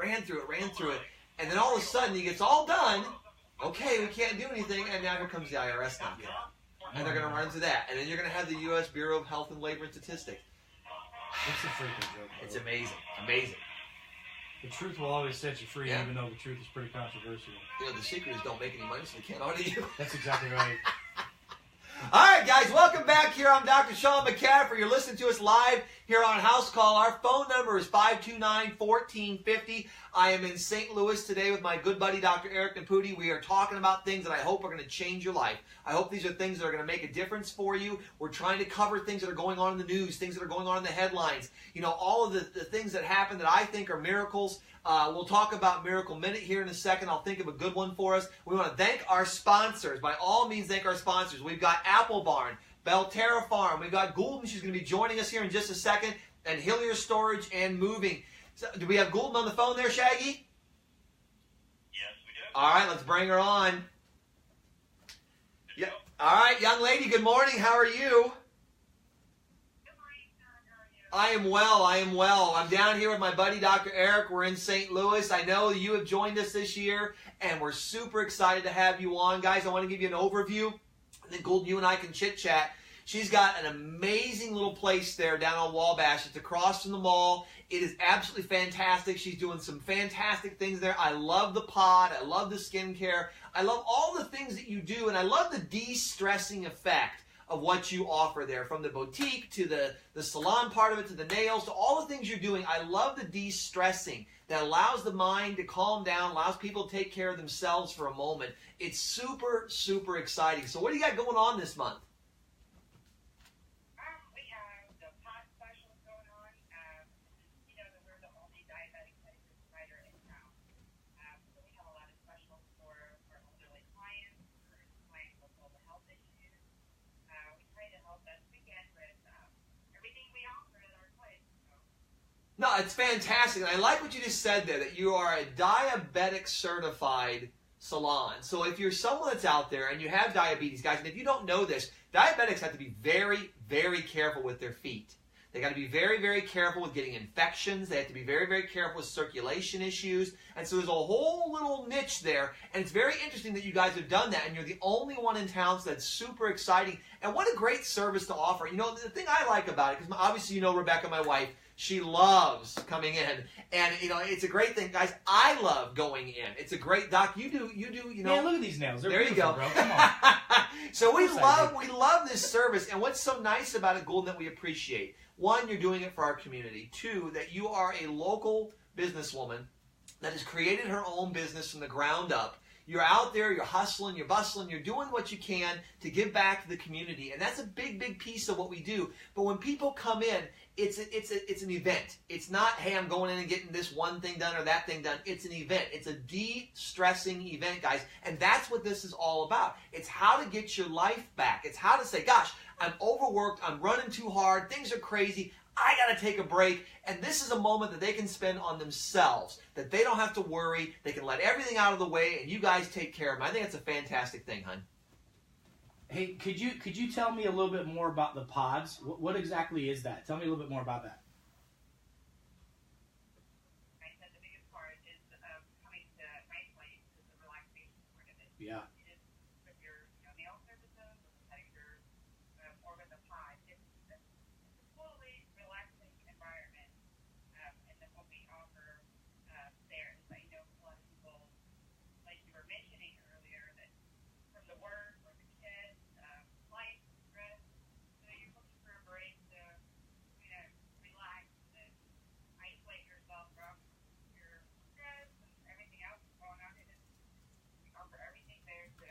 and then all of a sudden he gets all done. Okay, we can't do anything, and now here comes the IRS knocking. And they're going to run to that. And then you're going to have the U.S. Bureau of Health and Labor and Statistics. It's a freaking joke. It's amazing. Amazing. The truth will always set you free, even though the truth is pretty controversial. You know, the secret is don't make any money so they can't audit you. That's exactly right. All right, guys, welcome back here. I'm Dr. Sean McCaffrey. You're listening to us live here on House Call. Our phone number is 529-1450. I am in St. Louis today with my good buddy, Dr. Eric Nepute. We are talking about things that I hope are going to change your life. I hope these are things that are going to make a difference for you. We're trying to cover things that are going on in the news, things that are going on in the headlines. You know, all of the things that happen that I think are miracles. We'll talk about Miracle Minute here in a second. I'll think of a good one for us. We want to thank our sponsors. By all means, thank our sponsors. We've got Apple Barn, Belterra Farm. We've got Goulden. She's going to be joining us here in just a second. And Hillier Storage and Moving. So, do we have Goulden on the phone there, Shaggy? Yes, we do. All right, let's bring her on. Yeah. All right, young lady, good morning. How are you? I am well. I'm down here with my buddy, Dr. Eric. We're in St. Louis. I know you have joined us this year, and we're super excited to have you on. Guys, I want to give you an overview, and then Goulden, you and I can chit-chat. She's got an amazing little place there down on Wabash. It's across from the mall. It is absolutely fantastic. She's doing some fantastic things there. I love the pod. I love the skincare. I love all the things that you do, and I love the de-stressing effect of what you offer there, from the boutique to the salon part of it to the nails to all the things you're doing. I love the de-stressing that allows the mind to calm down, allows people to take care of themselves for a moment. It's super, super exciting. So what do you got going on this month? We have the pot specials going on. You know that we're the only diabetic medicine provider in town. So we have a lot of specials for elderly clients, for clients with all the health issues. We try to help best we can with everything we offer at our place. No, it's fantastic. And I like what you just said there, that you are a diabetic certified salon. So if you're someone that's out there and you have diabetes, guys, and if you don't know this, diabetics have to be very, very careful with their feet. They got to be very, very careful with getting infections. They have to be very, very careful with circulation issues. And so there's a whole little niche there. And it's very interesting that you guys have done that. And you're the only one in town, so that's super exciting. And what a great service to offer. You know, the thing I like about it, because obviously you know Rebecca, my wife, she loves coming in. And, you know, it's a great thing. Guys, I love going in. It's a great, Doc, you do, you know. Man, look at these nails. They're there you go. bro. Come on. So we love this service. And what's so nice about it, Golden, that we appreciate. One, you're doing it for our community. Two, that you are a local businesswoman that has created her own business from the ground up. You're out there, you're hustling, you're bustling, you're doing what you can to give back to the community. And that's a big, big piece of what we do. But when people come in, it's an event. It's not, hey, I'm going in and getting this one thing done or that thing done. It's an event. It's a de-stressing event, guys. And that's what this is all about. It's how to get your life back. It's how to say, gosh, I'm overworked, I'm running too hard, things are crazy, I got to take a break. And this is a moment that they can spend on themselves, that they don't have to worry, they can let everything out of the way, and you guys take care of them. I think that's a fantastic thing, hon. Hey, could you tell me a little bit more about the pods? What exactly is that? Tell me a little bit more about that. I said the biggest part is coming to my place is the relaxation part of it. Yeah. It is with your nail services, with the pedicure, or with the pod. It's a totally relaxing environment. And then what we offer there is that, a lot of people, like you were mentioning earlier, that from the work or the kids, life, stress, so you're looking for a break to relax and isolate yourself from your stress and everything else that's going on. And we offer everything there to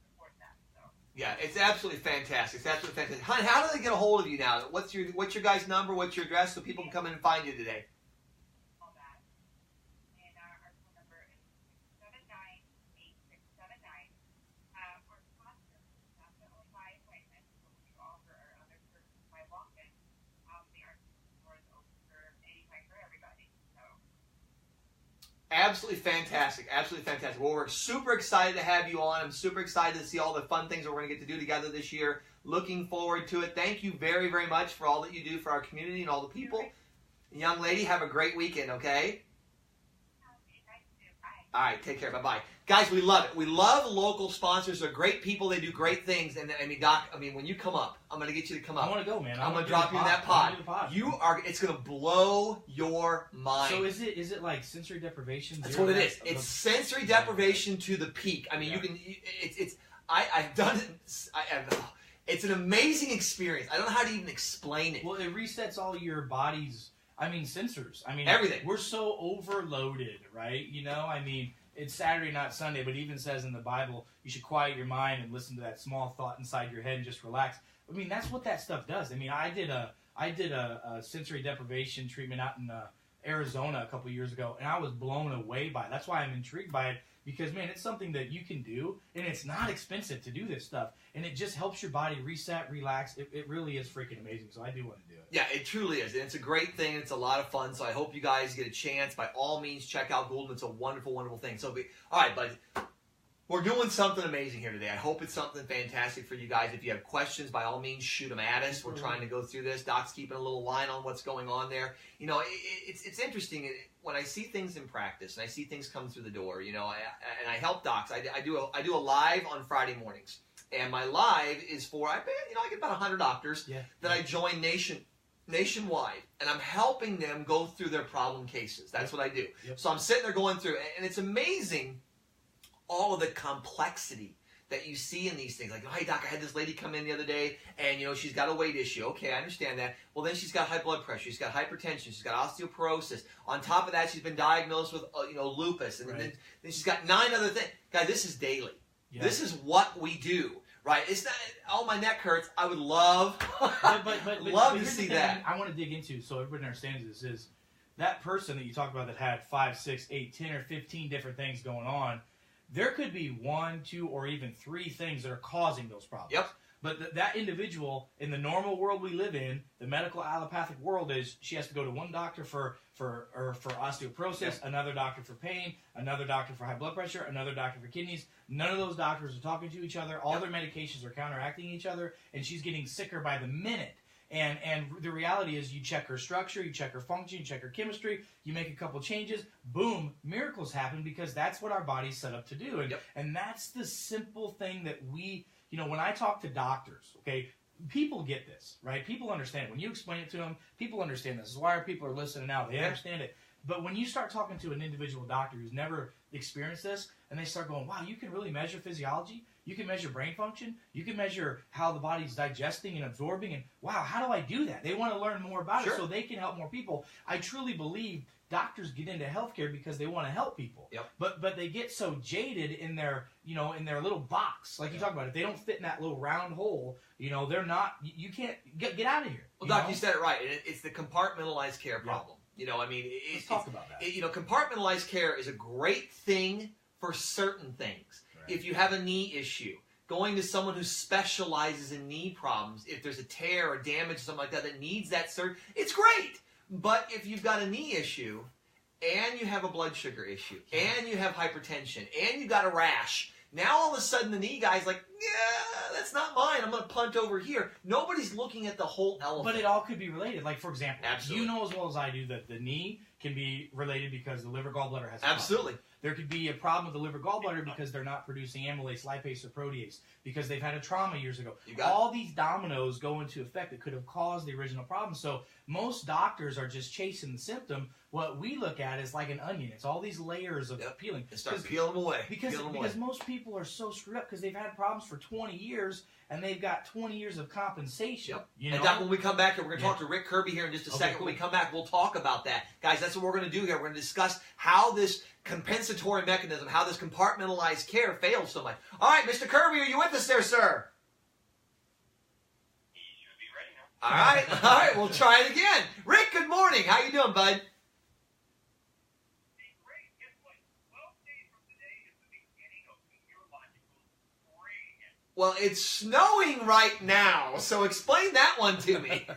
support that. So. Yeah, it's absolutely fantastic. It's absolutely fantastic. Hon, how do they get a hold of you now? What's your guys' number? What's your address so people can come in and find you today? All that. And our phone number is 798-679. We're sponsored, not only by appointment, but we offer our other services by walk-in. The art store is open for any time for everybody. So. Absolutely fantastic. Absolutely fantastic. Well, we're super excited to have you on. I'm super excited to see all the fun things that we're going to get to do together this year. Looking forward to it. Thank you very, very much for all that you do for our community and all the people. Young lady, have a great weekend, okay? All right, take care. Bye-bye. Guys, we love it. We love local sponsors. They're great people. They do great things. And I mean, Doc, when you come up, I'm going to get you to come up. I want to go, man. I'm going to drop you in that pod. It's going to blow your mind. So is it like sensory deprivation? That's what it is. It's sensory deprivation to the peak. I mean, you can, I've done it. It's an amazing experience. I don't know how to even explain it. Well, it resets all your body's, sensors. Everything. We're so overloaded, right? It's Saturday, not Sunday, but it even says in the Bible, you should quiet your mind and listen to that small thought inside your head and just relax. That's what that stuff does. I did a sensory deprivation treatment out in Arizona a couple years ago, and I was blown away by it. That's why I'm intrigued by it, because, man, it's something that you can do, and it's not expensive to do this stuff, and it just helps your body reset, relax. It really is freaking amazing, so I do want to do it. Yeah, it truly is. And it's a great thing. It's a lot of fun, so I hope you guys get a chance. By all means, check out Golden. It's a wonderful, wonderful thing. So, all right, buddy. We're doing something amazing here today. I hope it's something fantastic for you guys. If you have questions, by all means, shoot them at us. We're trying to go through this. Doc's keeping a little line on what's going on there. It's interesting when I see things in practice and I see things come through the door. And I help docs. I do a live on Friday mornings, and my live is for I get about 100 doctors that I join nationwide, and I'm helping them go through their problem cases. That's what I do. Yep. So I'm sitting there going through, and it's amazing all of the complexity that you see in these things. Like, hey, doc, I had this lady come in the other day, and, she's got a weight issue. Okay, I understand that. Well, then she's got high blood pressure. She's got hypertension. She's got osteoporosis. On top of that, she's been diagnosed with, lupus. And then she's got 9 other things. Guys, this is daily. Yeah. This is what we do, right? It's not, my neck hurts. I would love, love to see that. I want to dig into, so everybody understands this, is that person that you talked about that had 5, 6, 8, 10, or 15 different things going on, there could be 1, 2, or even 3 things that are causing those problems. Yep. But that individual, in the normal world we live in, the medical allopathic world, is she has to go to one doctor for osteoporosis, another doctor for pain, another doctor for high blood pressure, another doctor for kidneys. None of those doctors are talking to each other. All their medications are counteracting each other, and she's getting sicker by the minute. And the reality is, you check her structure, you check her function, you check her chemistry, you make a couple changes, boom, miracles happen, because that's what our body's set up to do. And that's the simple thing that we, when I talk to doctors, okay, people get this, right? People understand it. When you explain it to them, people understand this. This is why our people are listening now. They understand it. But when you start talking to an individual doctor who's never experienced this, and they start going, wow, you can really measure physiology? You can measure brain function? You can measure how the body's digesting and absorbing? And wow, how do I do that? They want to learn more about it so they can help more people. I truly believe doctors get into healthcare because they want to help people. But they get so jaded in their, in their little box. Like you talk about, if they don't fit in that little round hole, they're not, you can't, get out of here. Well, Doc, you said it right. It's the compartmentalized care problem. Let's talk about that. Compartmentalized care is a great thing for certain things. Right. If you have a knee issue, going to someone who specializes in knee problems, if there's a tear or damage or something like that needs that surgery, it's great. But if you've got a knee issue, and you have a blood sugar issue, and you have hypertension, and you got a rash, now all of a sudden the knee guy's like, yeah, that's not mine. I'm going to punt over here. Nobody's looking at the whole elephant. But it all could be related. Like, for example, Absolutely. You know as well as I do that the knee can be related because the liver gallbladder has a Absolutely. problem. There could be a problem with the liver gallbladder because they're not producing amylase, lipase, or protease because they've had a trauma years ago. All these dominoes go into effect that could have caused the original problem. So most doctors are just chasing the symptom. What we look at is like an onion. It's all these layers of peeling. And start peeling them away. Because most people are so screwed up because they've had problems for 20 years and they've got 20 years of compensation. And Doc, when we come back here, we're going to talk to Rick Kirby here in just a second. Cool. When we come back, we'll talk about that. Guys, that's what we're going to do here. We're going to discuss how this compensatory mechanism, how this compartmentalized care fails so much. All right, Mr. Kirby, are you with us there, sir? He should be ready now. All right, we'll try it again. Rick, good morning. How you doing, bud? Well, it's snowing right now, so explain that one to me. Yes,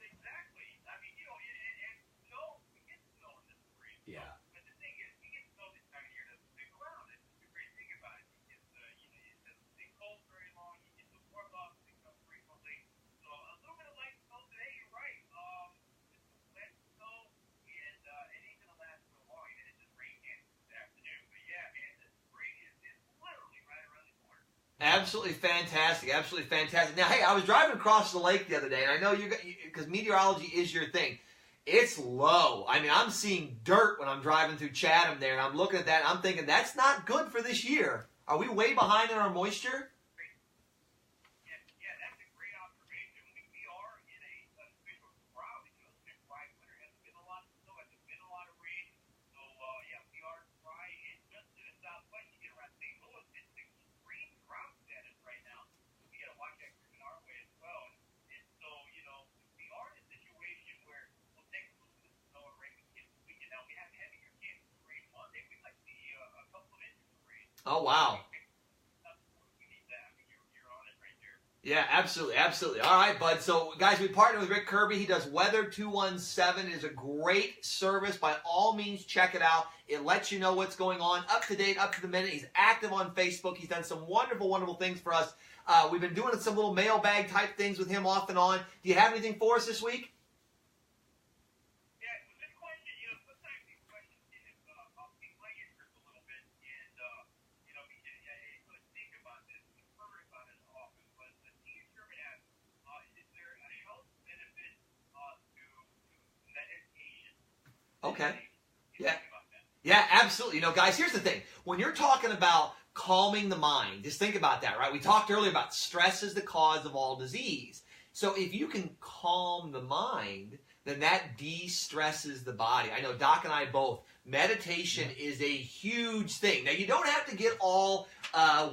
exactly. I mean, snow, we get snow in the spring. Yeah. But the thing is, we get snow this time of year doesn't stick around. That's the great thing about it. It doesn't stay cold very long. You get the warm up, it comes frequently. So a little bit of light snow today, you're right. Just wet snow, and it ain't going to last for long. And it just rained again this afternoon. But yeah, man, the spring is literally right around the corner. Absolutely fantastic. Absolutely fantastic. Now, hey, I was driving across the lake the other day, and I know because meteorology is your thing. It's low. I mean, I'm seeing dirt when I'm driving through Chatham there, and I'm looking at that, and I'm thinking, that's not good for this year. Are we way behind in our moisture? Yeah, that's a great observation. We are in a special drought because it's been dry winter. Hasn't been a lot of snow. Hasn't been a lot of rain. So, yeah, we are dry. And just to the southwest, you get around St. Louis, it's extreme drought status right now. So we got to watch that coming our way as well. And so, we are in a situation where we'll take a little bit of snow and rain this weekend. Now, we have heavier chances of rain Monday. We might see a couple of inches of rain. Oh, wow. We need that. I mean, you're on it right there. Yeah, absolutely, absolutely. All right, bud. So, guys, we partner with Rick Kirby. He does Weather 217. It is a great service. By all means, check it out. It lets you know what's going on, up to date, up to the minute. He's active on Facebook. He's done some wonderful, wonderful things for us. We've been doing some little mailbag type things with him off and on. Do you have anything for us this week? Yeah, good question. Sometimes these questions I'll pique my interest a little bit, and I think about this, we've heard about it often, but the Tia Sherman asks, is there a health benefit to meditation? Okay. Yeah. Yeah, absolutely. Guys, here's the thing. When you're talking about calming the mind, just think about that, right? We talked earlier about stress is the cause of all disease. So if you can calm the mind, then that de-stresses the body. I know Doc and I both. Meditation is a huge thing. Now, you don't have to get all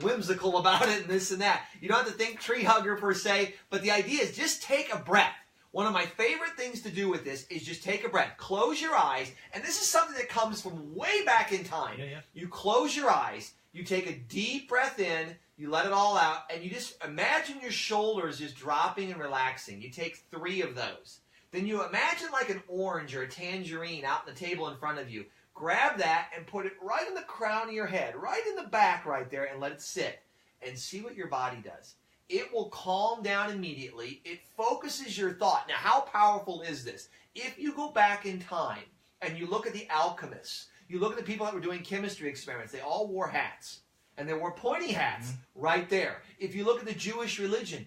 whimsical about it and this and that. You don't have to think tree hugger per se, but the idea is just take a breath. One of my favorite things to do with this is just take a breath. Close your eyes, and this is something that comes from way back in time. Yeah. You close your eyes, you take a deep breath in, You let it all out, and you just imagine your shoulders just dropping and relaxing. You take 3 of those. Then you imagine like an orange or a tangerine out on the table in front of you. Grab that and put it right in the crown of your head, right in the back right there, and let it sit. And see what your body does. It will calm down immediately. It focuses your thought. Now, how powerful is this? If you go back in time and you look at the alchemists, you look at the people that were doing chemistry experiments, they all wore hats. And they wore pointy hats right there. If you look at the Jewish religion,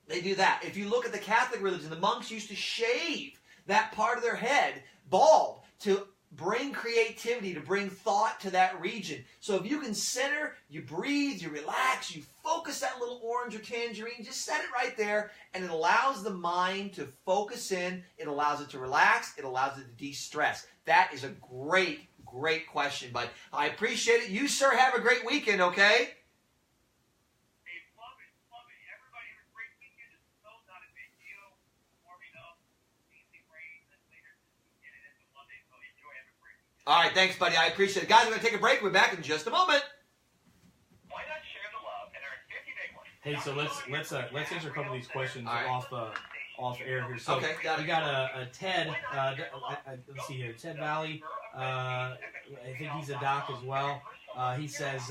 they do that. If you look at the Catholic religion, the monks used to shave that part of their head bald to bring creativity, to bring thought to that region. So if you can center, you breathe, you relax, you focus that little orange or tangerine, just set it right there, and it allows the mind to focus in, it allows it to relax, it allows it to de-stress. That is a great question, bud. I appreciate it. You, sir, have a great weekend, okay? All right, thanks, buddy. I appreciate it. Guys, we're going to take a break. We're back in just a moment. Why not share the love and earn 50-day one? Hey, so let's answer a couple of these questions right. off air here. So Okay, got it. we got a Ted. Let's see here, Ted Valley. I think he's a doc as well. He says,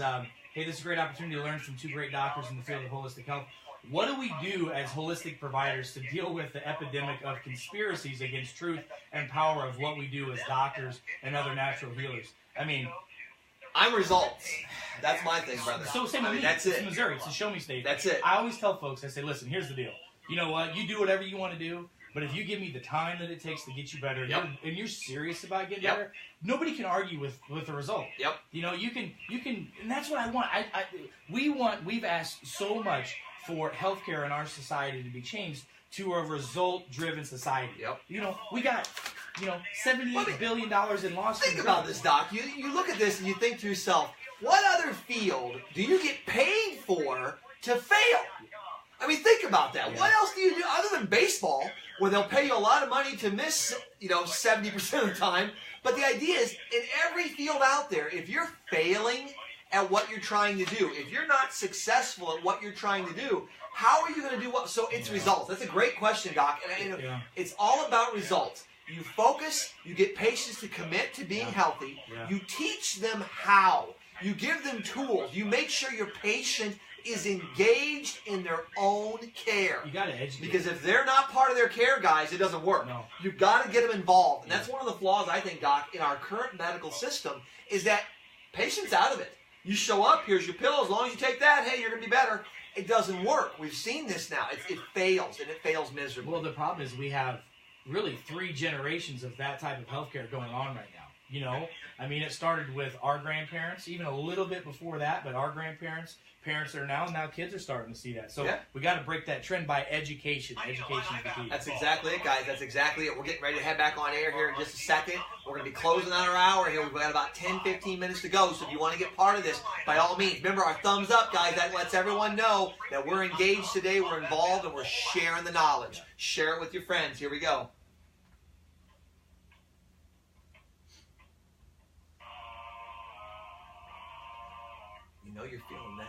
"Hey, this is a great opportunity to learn from 2 great doctors in the field of holistic health. What do we do as holistic providers to deal with the epidemic of conspiracies against truth and power of what we do as doctors and other natural healers?" I mean, I'm results. That's my thing, brother. So same with me. That's It's it. Missouri. It's a show me state. That's it. I always tell folks, I say, listen, here's the deal. You know what? You do whatever you want to do, but if you give me the time that it takes to get you better, Yep. and you're serious about getting Yep. better, nobody can argue with the result. Yep. You know, you can, and that's what I want. We've asked so much for healthcare in our society to be changed to a result-driven society. Yep. You know, we got, $78 billion in lost. Think about this, Doc. You look at this and you think to yourself, what other field do you get paid for to fail? I mean, think about that. Yeah. What else do you do other than baseball, where they'll pay you a lot of money to miss, 70% of the time? But the idea is, in every field out there, if you're failing at what you're trying to do, if you're not successful at what you're trying to do, how are you going to do what? So it's results. That's a great question, Doc. And it's all about results. You focus, you get patients to commit to being healthy, you teach them how, you give them tools, you make sure your patient is engaged in their own care. You got to educate. Because if they're not part of their care, guys, it doesn't work. No. You've got to get them involved. And that's one of the flaws, I think, Doc, in our current medical system, is that patients out of it. You show up, here's your pill, as long as you take that, hey, you're going to be better. It doesn't work. We've seen this now. It fails, and it fails miserably. Well, the problem is we have really 3 generations of that type of healthcare going on right now. I mean, it started with our grandparents, even a little bit before that, but our grandparents, parents are now kids are starting to see that. So we got to break that trend by education. Education is the key. That's exactly it, guys. That's exactly it. We're getting ready to head back on air here in just a second. We're going to be closing out our hour here. We've got about 10, 15 minutes to go. So if you want to get part of this, by all means, remember our thumbs up, guys. That lets everyone know that we're engaged today, we're involved, and we're sharing the knowledge. Share it with your friends. Here we go. You know you're feeling that.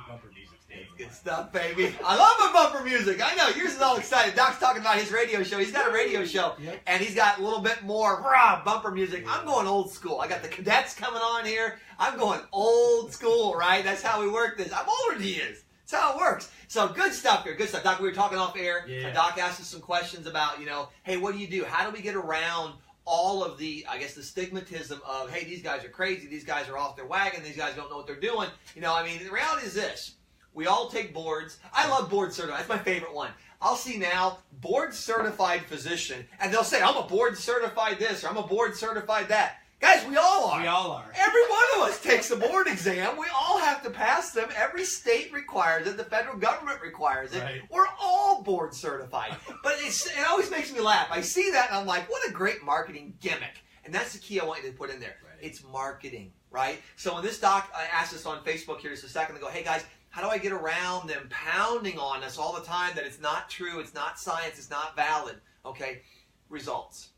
Bumper music. Good stuff, baby. I love my bumper music. I know. Yours is all excited. Doc's talking about his radio show. He's got a radio show, and he's got a little bit more bumper music. I'm going old school. I got the cadets coming on here. I'm going old school, right? That's how we work this. I'm older than he is. That's how it works. So good stuff here. Good stuff. Doc, we were talking off air. Yeah. Doc asked us some questions about, hey, what do you do? How do we get around all of the, I guess, the stigmatism of, hey, these guys are crazy, these guys are off their wagon, these guys don't know what they're doing. The reality is this. We all take boards. I love board certified. That's my favorite one. I'll see now, board certified physician, and they'll say, I'm a board certified this, or I'm a board certified that. Guys, we all are. We all are. Every one of us takes a board exam. We all have to pass them. Every state requires it. The federal government requires it. Right. We're all board certified. But it always makes me laugh. I see that and I'm like, what a great marketing gimmick. And that's the key I want you to put in there. Right. It's marketing, right? So when this doc asked us on Facebook here just a second ago, hey guys, how do I get around them pounding on us all the time that it's not true, it's not science, it's not valid? Okay, results.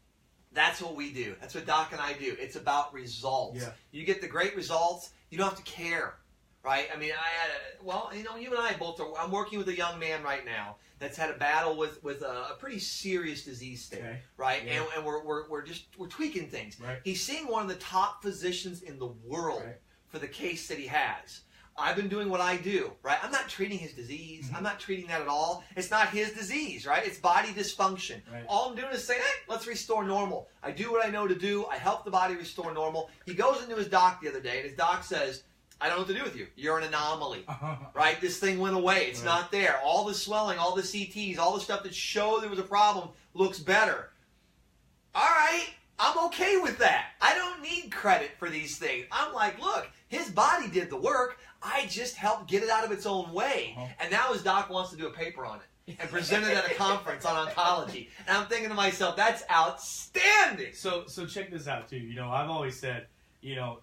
That's what we do. That's what Doc and I do. It's about results. Yeah. You get the great results, you don't have to care, right? I mean, you and I both are, I'm working with a young man right now that's had a battle with a pretty serious disease state, right? Yeah. And we're tweaking things. Right. He's seeing one of the top physicians in the world for the case that he has. I've been doing what I do, right? I'm not treating his disease. I'm not treating that at all. It's not his disease, right? It's body dysfunction. Right. All I'm doing is saying, hey, let's restore normal. I do what I know to do. I help the body restore normal. He goes into his doc the other day, and his doc says, I don't know what to do with you. You're an anomaly, right? This thing went away. It's not there. All the swelling, all the CTs, all the stuff that showed there was a problem looks better. All right, I'm okay with that. I don't need credit for these things. I'm like, look, his body did the work. I just helped get it out of its own way. And now his doc wants to do a paper on it and present it at a conference on oncology. And I'm thinking to myself, that's outstanding. So check this out, too. You know, I've always said, you know,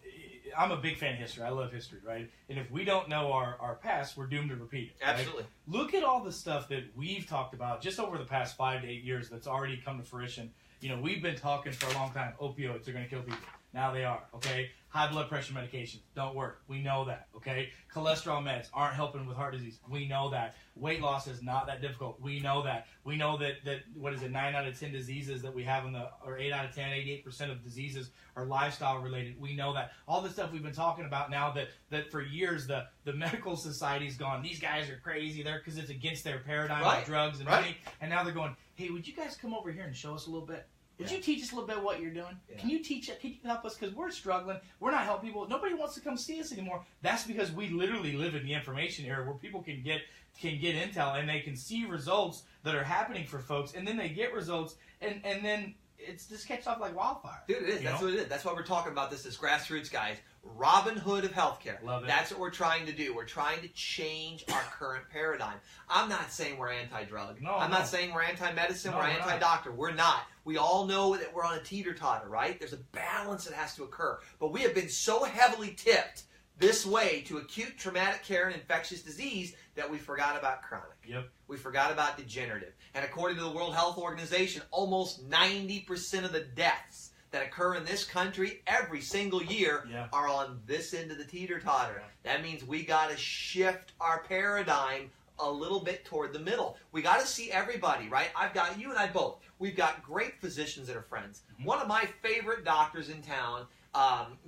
I'm a big fan of history. I love history, right? And if we don't know our past, we're doomed to repeat it. Right? Absolutely. Look at all the stuff that we've talked about just over the past 5 to 8 years that's already come to fruition. You know, we've been talking for a long time, opioids are going to kill people. Now they are, okay? High blood pressure medications don't work. We know that, okay? Cholesterol meds aren't helping with heart disease. We know that. Weight loss is not that difficult. We know that. We know that what is it, 9 out of 10 diseases that we have or 8 out of 10, 88% of diseases are lifestyle related. We know that. All the stuff we've been talking about now that for years the medical society's gone, these guys are crazy there because it's against their paradigm of drugs and money. And now they're going, hey, would you guys come over here and show us a little bit? Would you teach us a little bit what you're doing? Yeah. Can you teach it? Can you help us? Because we're struggling. We're not helping people. Nobody wants to come see us anymore. That's because we literally live in the information era where people can get intel and they can see results that are happening for folks, and then they get results, and then it's just catches off like wildfire. Dude, it is. That's what it is. That's why we're talking about this as grassroots guys. Robin Hood of healthcare. Love it. That's what we're trying to do. We're trying to change our current paradigm. I'm not saying we're anti-drug. I'm not saying we're anti-medicine. We're anti-doctor. We're not. We all know that we're on a teeter-totter, right? There's a balance that has to occur. But we have been so heavily tipped this way to acute traumatic care and infectious disease that we forgot about chronic. Yep. We forgot about degenerative. And according to the World Health Organization, almost 90% of the deaths that occur in this country every single year are on this end of the teeter-totter. That means we got to shift our paradigm a little bit toward the middle. We got to see everybody, right? I've got you and I both. We've got great physicians that are friends. One of my favorite doctors in town,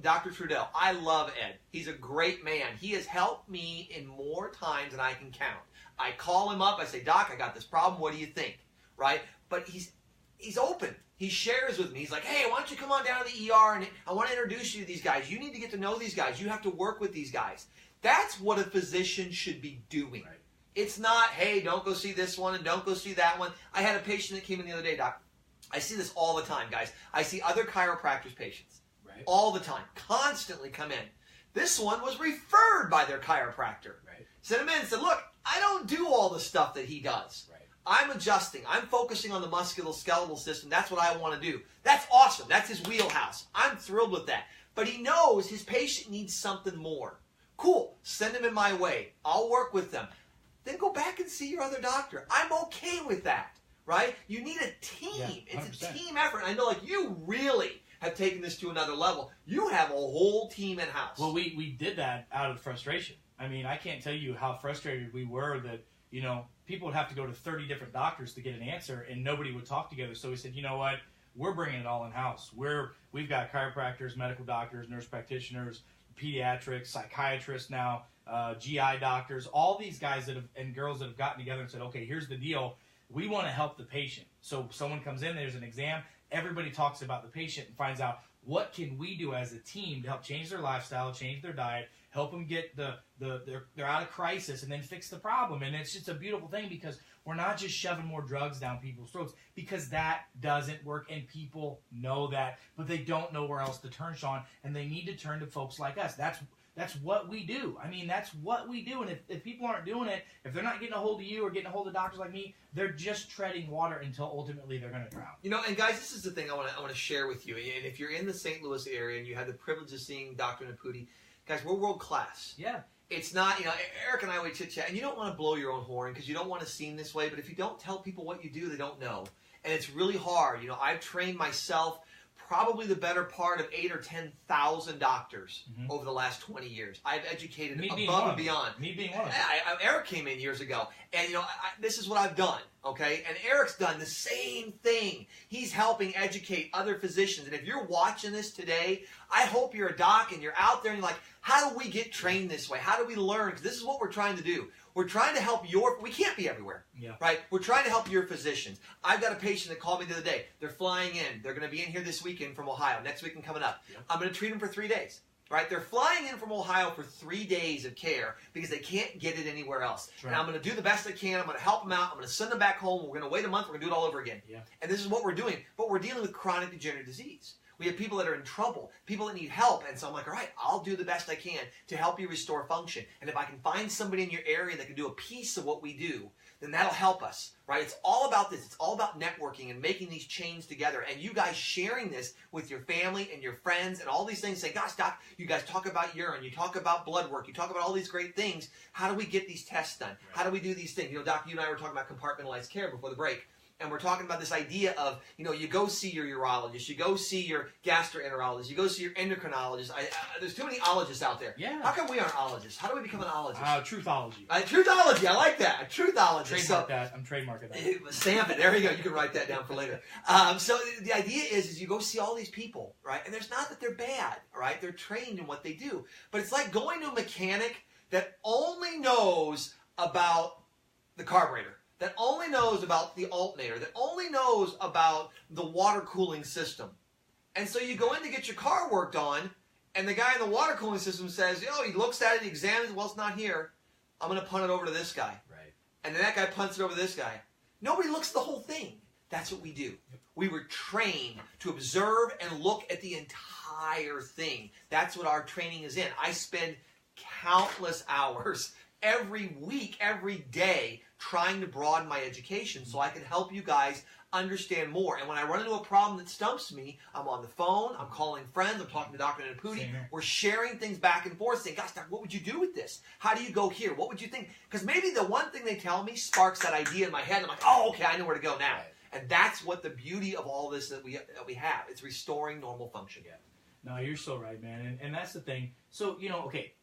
Dr. Trudell. I love Ed. He's a great man. He has helped me in more times than I can count. I call him up. I say, Doc, I got this problem. What do you think? Right? But he's open. He shares with me. He's like, hey, why don't you come on down to the ER and I want to introduce you to these guys. You need to get to know these guys. You have to work with these guys. That's what a physician should be doing. Right. It's not, hey, don't go see this one and don't go see that one. I had a patient that came in the other day, Doc. I see this all the time, guys. I see other chiropractors' patients all the time, constantly come in. This one was referred by their chiropractor. Sent him in and said, look, I don't do all the stuff that he does. I'm adjusting. I'm focusing on the musculoskeletal system. That's what I want to do. That's awesome. That's his wheelhouse. I'm thrilled with that. But he knows his patient needs something more. Cool. Send him in my way. I'll work with them. Then go back and see your other doctor. I'm okay with that, right? You need a team. It's a team effort. I know, like, you really have taken this to another level. You have a whole team in-house. Well, we did that out of frustration. I mean, I can't tell you how frustrated we were that, you know, people would have to go to 30 different doctors to get an answer, and nobody would talk together. So we said, you know what? We're bringing it all in-house. We've got chiropractors, medical doctors, nurse practitioners, pediatrics, psychiatrists now, GI doctors, all these guys and girls that have gotten together and said, okay, here's the deal. We want to help the patient. So someone comes in, there's an exam, everybody talks about the patient and finds out what can we do as a team to help change their lifestyle, change their diet, help them get they're out of crisis and then fix the problem. And it's just a beautiful thing because we're not just shoving more drugs down people's throats because that doesn't work and people know that, but they don't know where else to turn, Sean, and they need to turn to folks like us. That's what we do. I mean, that's what we do. And if people aren't doing it, if they're not getting a hold of you or getting a hold of doctors like me, they're just treading water until ultimately they're going to drown. You know, and guys, this is the thing I want to share with you. And if you're in the St. Louis area and you have the privilege of seeing Dr. Nepute, guys, we're world class. Yeah. It's not, you know, Eric and I would chit-chat, and you don't want to blow your own horn because you don't want to seem this way, but if you don't tell people what you do, they don't know. And it's really hard. You know, I've trained myself probably the better part of 8,000 or 10,000 doctors over the last 20 years. I've educated above and beyond. Me being one of them. Eric came in years ago, and this is what I've done. Okay, and Eric's done the same thing. He's helping educate other physicians. And if you're watching this today, I hope you're a doc and you're out there and you're like, how do we get trained this way? How do we learn? Because this is what we're trying to do. We're trying to help we can't be everywhere, right? We're trying to help your physicians. I've got a patient that called me the other day. They're flying in. They're going to be in here this weekend from Ohio. Next weekend coming up. I'm going to treat them for 3 days. Right? They're flying in from Ohio for 3 days of care because they can't get it anywhere else. Right. And I'm going to do the best I can. I'm going to help them out. I'm going to send them back home. We're going to wait a month. We're going to do it all over again. And this is what we're doing. But we're dealing with chronic degenerative disease. We have people that are in trouble, people that need help. And so I'm like, all right, I'll do the best I can to help you restore function. And if I can find somebody in your area that can do a piece of what we do, then that'll help us, right? It's all about this. It's all about networking and making these chains together. And you guys sharing this with your family and your friends and all these things. Say, gosh, doc, you guys talk about urine. You talk about blood work. You talk about all these great things. How do we get these tests done? How do we do these things? Doc, you and I were talking about compartmentalized care before the break. And we're talking about this idea of, you go see your urologist, you go see your gastroenterologist, you go see your endocrinologist. There's too many ologists out there. Yeah. How come we aren't ologists? How do we become an ologist? Truthology. Truthology, I like that. A truthologist. I'm trademarking that. Stamp it. There you go. You can write that down for later. So the idea is you go see all these people, right? And there's not that they're bad, right? They're trained in what they do. But it's like going to a mechanic that only knows about the carburetor, that only knows about the alternator, that only knows about the water cooling system. And so you go in to get your car worked on, and the guy in the water cooling system says, he looks at it, he examines, well, it's not here. I'm going to punt it over to this guy. Right. And then that guy punts it over to this guy. Nobody looks at the whole thing. That's what we do. We were trained to observe and look at the entire thing. That's what our training is in. I spend countless hours every week, every day, trying to broaden my education so I can help you guys understand more. And when I run into a problem that stumps me, I'm on the phone, I'm calling friends, I'm talking to Dr. Nepute. We're sharing things back and forth, saying, gosh, Doc, what would you do with this? How do you go here? What would you think? Because maybe the one thing they tell me sparks that idea in my head. I'm like, oh, okay, I know where to go now. Right. And that's what the beauty of all this that we have. It's restoring normal function. No, you're so right, man. And that's the thing. So, okay.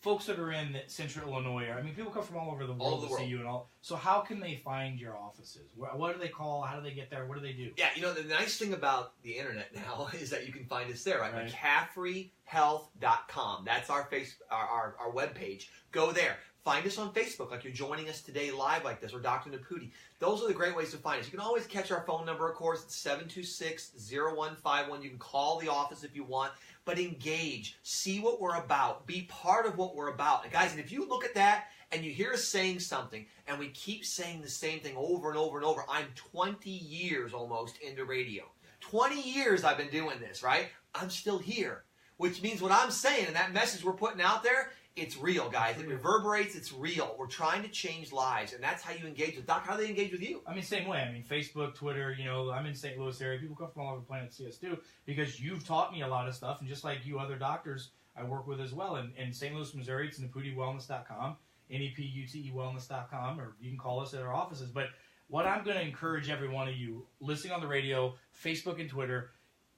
Folks that are in Central Illinois, people come from all over the world to see you and all. So how can they find your offices? What do they call? How do they get there? What do they do? Yeah, the nice thing about the internet now is that you can find us there, right? McCaffreyhealth.com. That's our our webpage. Go there. Find us on Facebook, like you're joining us today live like this, or Dr. Nepute. Those are the great ways to find us. You can always catch our phone number, of course. It's 726-0151. You can call the office if you want. But engage. See what we're about. Be part of what we're about. And guys, and if you look at that and you hear us saying something, and we keep saying the same thing over and over and over, I'm 20 years almost into radio. 20 years I've been doing this, right? I'm still here. Which means what I'm saying and that message we're putting out there, it's real, guys. It reverberates. It's real. We're trying to change lives, and that's how you engage with Doc. How do they engage with you? Same way. Facebook, Twitter. I'm in St. Louis area. People come from all over the planet to see us too, because you've taught me a lot of stuff, and just like you, other doctors I work with as well. In St. Louis, Missouri, it's NeputeWellness.com, NEPUTEWellness.com, or you can call us at our offices. But what I'm going to encourage every one of you listening on the radio, Facebook, and Twitter.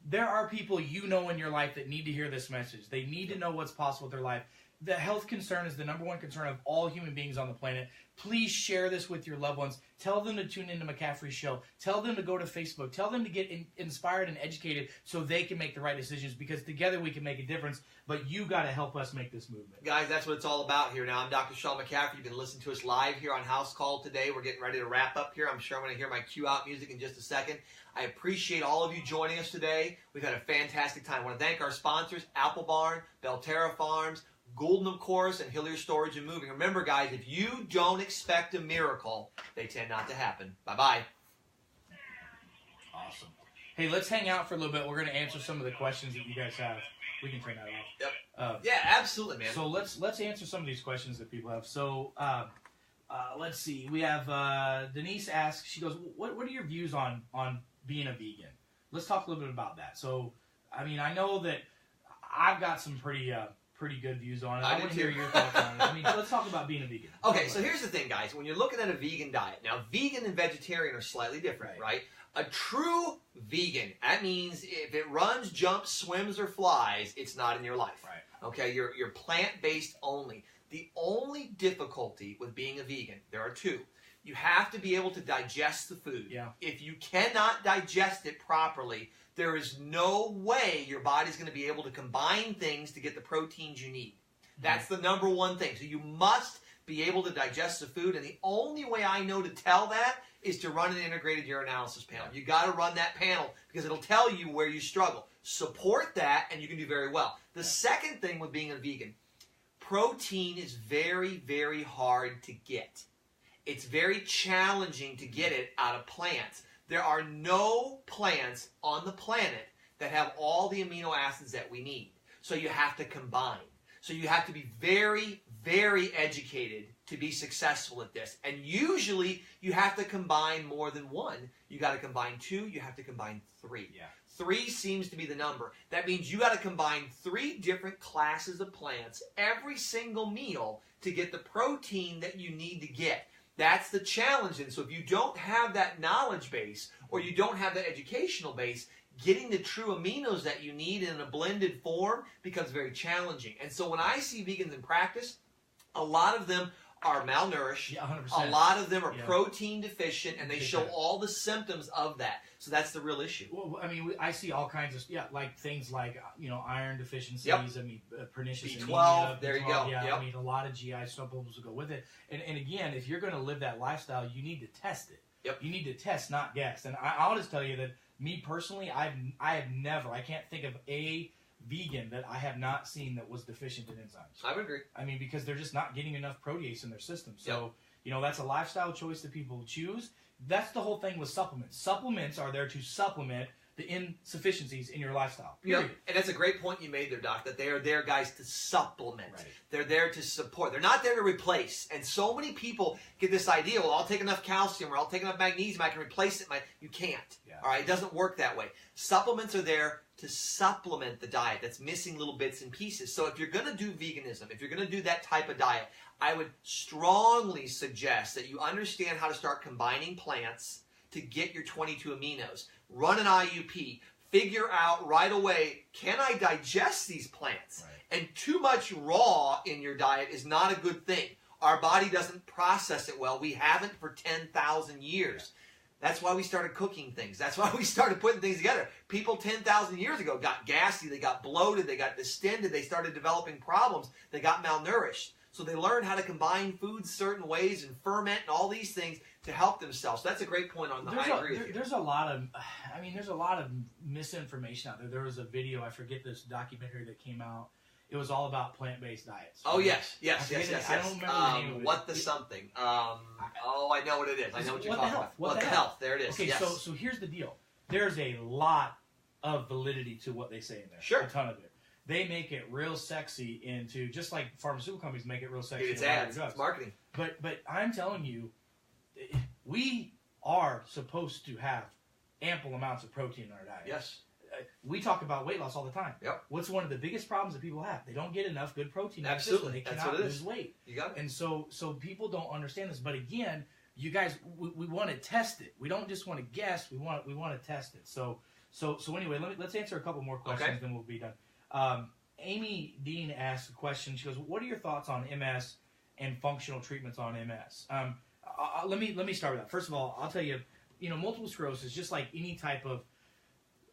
There are people in your life that need to hear this message. They need to know what's possible with their life. The health concern is the number one concern of all human beings on the planet. Please share this with your loved ones. Tell them to tune into McCaffrey's show. Tell them to go to Facebook. Tell them to get inspired and educated so they can make the right decisions, because together we can make a difference. But you got to help us make this movement. Guys, that's what it's all about here now. I'm Dr. Sean McCaffrey. You've been listening to us live here on House Call today. We're getting ready to wrap up here. I'm sure I'm going to hear my cue out music in just a second. I appreciate all of you joining us today. We've had a fantastic time. I want to thank our sponsors, Apple Barn, Belterra Farms, Goulden, of course, and Hillier Storage and Moving. Remember, guys, if you don't expect a miracle, they tend not to happen. Bye-bye. Awesome. Hey, let's hang out for a little bit. We're going to answer some of the questions that you guys have. We can turn that off. Yep. Yeah, absolutely, man. So let's answer some of these questions that people have. So let's see. We have Denise asks, she goes, what are your views on being a vegan? Let's talk a little bit about that. So, I know that I've got some pretty good views on it. I want to hear your thoughts on it. Let's talk about being a vegan. Okay, so here's the thing, guys. When you're looking at a vegan diet, now vegan and vegetarian are slightly different, right? A true vegan, that means if it runs, jumps, swims, or flies, it's not in your life. Right. Okay, you're plant-based only. The only difficulty with being a vegan, there are two. You have to be able to digest the food. Yeah. If you cannot digest it properly, there is no way your body's going to be able to combine things to get the proteins you need. That's the number one thing. So you must be able to digest the food, and the only way I know to tell that is to run an integrated urinalysis panel. You got to run that panel because it'll tell you where you struggle. Support that, and you can do very well. The second thing with being a vegan, protein is very, very hard to get. It's very challenging to get it out of plants. There are no plants on the planet that have all the amino acids that we need. So you have to combine. So you have to be very, very educated to be successful at this. And usually you have to combine more than one. You got to combine two. You have to combine three. Yeah. 3 seems to be the number. That means you got to combine 3 different classes of plants every single meal to get the protein that you need to get. That's the challenge. And so if you don't have that knowledge base or you don't have that educational base, getting the true aminos that you need in a blended form becomes very challenging. And so when I see vegans in practice, a lot of them are malnourished. Yeah, 100%. A lot of them are protein deficient, and they show that. all the symptoms of that. So that's the real issue. Well, I mean, I see all kinds of, like things like, iron deficiencies, Yep. I mean, pernicious B12, anemia. there you B12, go. Yeah, Yep. I mean, a lot of GI supplements will go with it. And again, if you're going to live that lifestyle, you need to test it. Yep. You need to test, not guess. And I'll just tell you that me personally, I have never, I can't think of a vegan that I have not seen that was deficient in enzymes. I would agree. I mean, because they're just not getting enough protease in their system. So, that's a lifestyle choice that people choose. That's the whole thing with supplements. Supplements are there to supplement the insufficiencies in your lifestyle. Period. Yep. And that's a great point you made there, Doc, that they are there, guys, to supplement. Right. They're there to support. They're not there to replace. And so many people get this idea, well, I'll take enough calcium or I'll take enough magnesium, I can replace it. You can't. Yeah. All right? It doesn't work that way. Supplements are there to supplement the diet that's missing little bits and pieces. So if you're going to do veganism, if you're going to do that type of diet, I would strongly suggest that you understand how to start combining plants to get your 22 aminos. Run an IUP. Figure out right away, can I digest these plants? Right. And too much raw in your diet is not a good thing. Our body doesn't process it well. We haven't for 10,000 years. That's why we started cooking things. That's why we started putting things together. People 10,000 years ago got gassy, they got bloated, they got distended, they started developing problems, they got malnourished. So they learned how to combine foods certain ways and ferment and all these things to help themselves. So that's a great point on that. I agree with you. There's a lot of misinformation out there. There was a video, I forget this documentary that came out. It was all about plant-based diets. Oh, yes. I don't remember the name of it. What the something? I know what it is. I know what you're talking about. What the health? There it is. Okay, yes. so here's the deal. There's a lot of validity to what they say in there. Sure. A ton of it. They make it real sexy into, just like pharmaceutical companies make it real sexy. It's ads. It's marketing. But I'm telling you, we are supposed to have ample amounts of protein in our diet. Yes. We talk about weight loss all the time. Yep. What's one of the biggest problems that people have? They don't get enough good protein. Absolutely. They That's cannot what it is. lose weight. You got it. And so people don't understand this. But again, you guys, we want to test it. We don't just want to guess. We want to test it. So anyway, let's answer a couple more questions, Okay. then we'll be done. Amy Dean asked a question. She goes, "What are your thoughts on MS and functional treatments on MS?" Let me start with that. First of all, I'll tell you, multiple sclerosis, just like any type of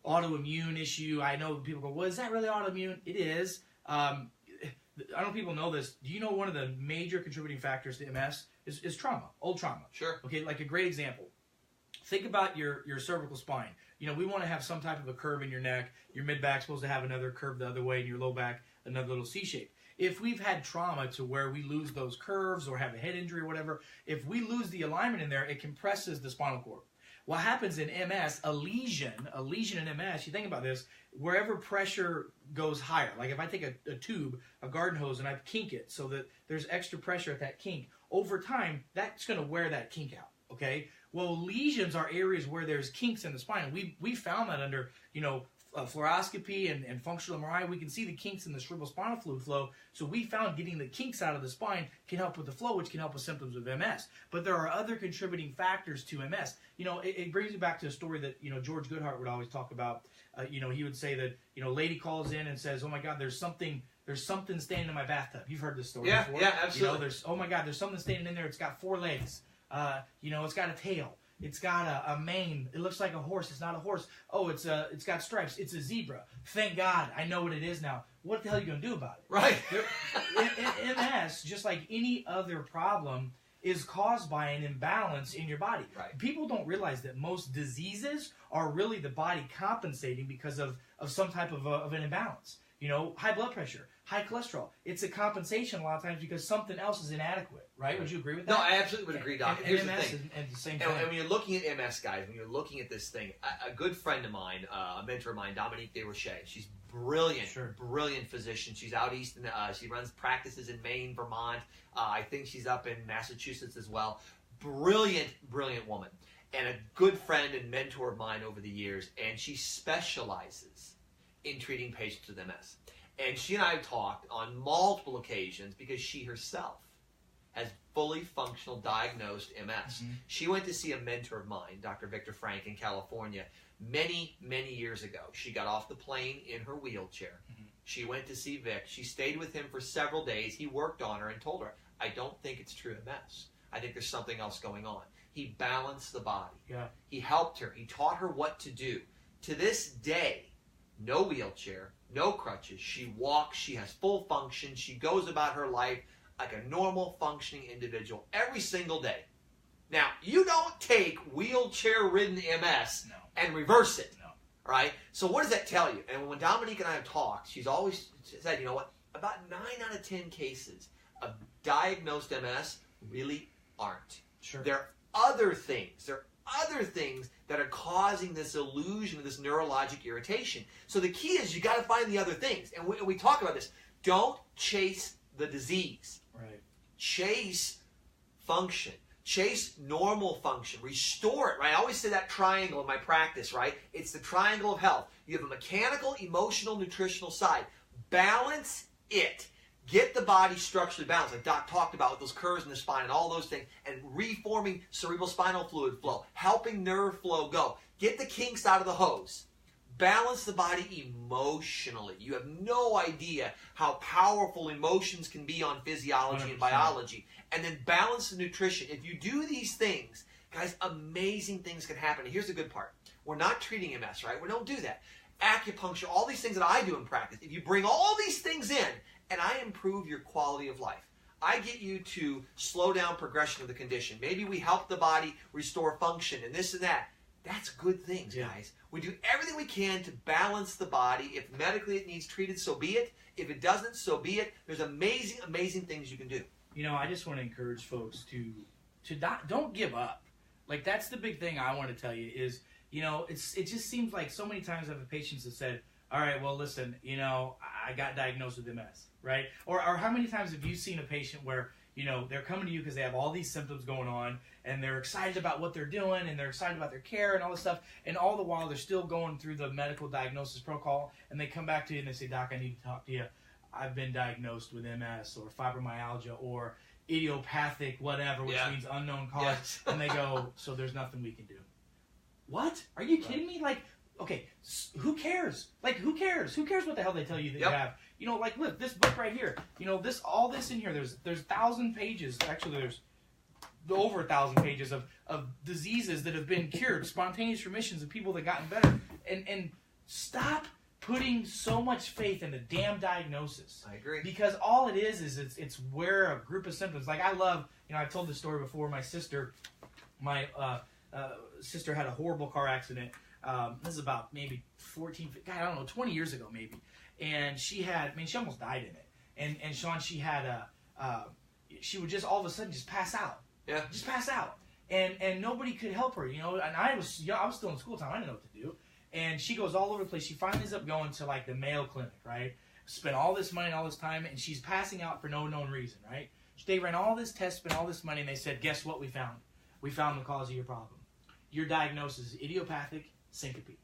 autoimmune issue. I know people go, "Well, is that really autoimmune?" It is. I don't know if people know this. Do you know one of the major contributing factors to MS is trauma, old trauma? Sure. Okay, like a great example. Think about your cervical spine. We want to have some type of a curve in your neck. Your mid-back's supposed to have another curve the other way, and your low back another little C shape. If we've had trauma to where we lose those curves or have a head injury or whatever, if we lose the alignment in there, it compresses the spinal cord. What happens in MS, a lesion in MS, you think about this, wherever pressure goes higher, like if I take a tube, a garden hose, and I kink it so that there's extra pressure at that kink, over time, that's going to wear that kink out, okay? Well, lesions are areas where there's kinks in the spine. We found that under, fluoroscopy and functional MRI, we can see the kinks in the cerebrospinal fluid flow. So we found getting the kinks out of the spine can help with the flow, which can help with symptoms of MS. But there are other contributing factors to MS. It brings me back to a story that, George Goodhart would always talk about. He would say that, lady calls in and says, oh my God, there's something standing in my bathtub. You've heard this story before. Yeah, absolutely. Oh my God, there's something standing in there. It's got 4 legs. It's got a tail. It's got a mane. It looks like a horse. It's not a horse. Oh, it's got stripes. It's a zebra. Thank God, I know what it is now. What the hell are you going to do about it? Right. MS, just like any other problem, is caused by an imbalance in your body. Right. People don't realize that most diseases are really the body compensating because of some type of an imbalance. High blood pressure, high cholesterol. It's a compensation a lot of times because something else is inadequate, right? Would you agree with that? No, I absolutely would agree, Doc. And Here's MS the thing. and the same thing. And when you're looking at MS, guys, when you're looking at this thing, a good friend of mine, a mentor of mine, Dominique DeRoche, she's brilliant, brilliant physician. She's out east, and she runs practices in Maine, Vermont. I think she's up in Massachusetts as well. Brilliant, brilliant woman. And a good friend and mentor of mine over the years. And she specializes in treating patients with MS. And she and I have talked on multiple occasions because she herself has fully functional diagnosed MS. Mm-hmm. She went to see a mentor of mine, Dr. Victor Frank, in California many, many years ago. She got off the plane in her wheelchair. Mm-hmm. She went to see Vic. She stayed with him for several days. He worked on her and told her, I don't think it's true MS. I think there's something else going on. He balanced the body. Yeah. He helped her. He taught her what to do. To this day, no wheelchair, no crutches. She walks. She has full function. She goes about her life like a normal functioning individual every single day. Now, you don't take wheelchair-ridden MS and reverse it. No. Right? So what does that tell you? And when Dominique and I have talked, she's always said, you know what? About 9 out of 10 cases of diagnosed MS really aren't. Sure. There are other things. There are other things that are causing this illusion of this neurologic irritation. So the key is you got to find the other things. And we talk about this. Don't chase the disease. Right. Chase function. Chase normal function. Restore it, right? I always say that triangle in my practice, right? It's the triangle of health. You have a mechanical, emotional, nutritional side. Balance it. Get the body structurally balanced, like Doc talked about with those curves in the spine and all those things, and reforming cerebral spinal fluid flow, helping nerve flow go. Get the kinks out of the hose. Balance the body emotionally. You have no idea how powerful emotions can be on physiology 100%. and biology. And then balance the nutrition. If you do these things, guys, amazing things can happen. And here's the good part. We're not treating MS, right? We don't do that. Acupuncture, all these things that I do in practice. If you bring all these things in, and I improve your quality of life, I get you to slow down progression of the condition. Maybe we help the body restore function and this and that. That's good things, guys. We do everything we can to balance the body. If medically it needs treated, so be it. If it doesn't, so be it. There's amazing, amazing things you can do. I just want to encourage folks to don't give up. Like, that's the big thing I want to tell you is, it just seems like so many times I have patients that said, all right, well, listen, I got diagnosed with MS, right? Or how many times have you seen a patient where, they're coming to you because they have all these symptoms going on, and they're excited about what they're doing, and they're excited about their care and all this stuff, and all the while they're still going through the medical diagnosis protocol, and they come back to you and they say, Doc, I need to talk to you. I've been diagnosed with MS or fibromyalgia or idiopathic whatever, which means unknown cause. Yes. And they go, so there's nothing we can do. What? Are you kidding me? Like, okay, who cares? Like, who cares? Who cares what the hell they tell you that you have? Like, look, this book right here. All this in here. There's 1,000 pages. Actually, there's over 1,000 pages of diseases that have been cured, spontaneous remissions of people that gotten better. And stop putting so much faith in the damn diagnosis. I agree. Because all it is it's where a group of symptoms. Like, I love. I've told this story before. My sister had a horrible car accident. This is about maybe 20 years ago maybe. And she almost died in it. And Sean, she had she would just all of a sudden just pass out. Yeah. Just pass out. And nobody could help her, and I was still in school time, I didn't know what to do. And she goes all over the place. She finally ends up going to like the Mayo Clinic, right? Spent all this money and all this time, and she's passing out for no known reason, right? They ran all this tests, spent all this money, and they said, guess what we found? We found the cause of your problem. Your diagnosis is idiopathic syncope.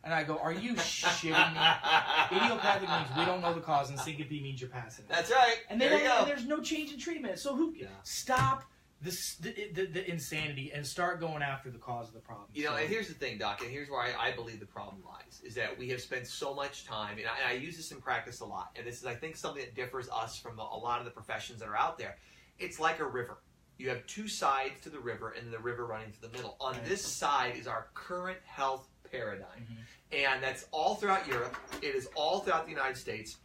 And I go, are you shitting me? Idiopathic means we don't know the cause, and syncope means you're passing it. That's right. And there you go. And there's no change in treatment. So stop the insanity and start going after the cause of the problem. You know, and here's the thing, Doc, and here's where I believe the problem lies, is that we have spent so much time, and I use this in practice a lot, and this is, I think, something that differs us from a lot of the professions that are out there. It's like a river. You have two sides to the river, and the river running through the middle. On this side is our current health paradigm. And that's all throughout Europe. It is all throughout the United States.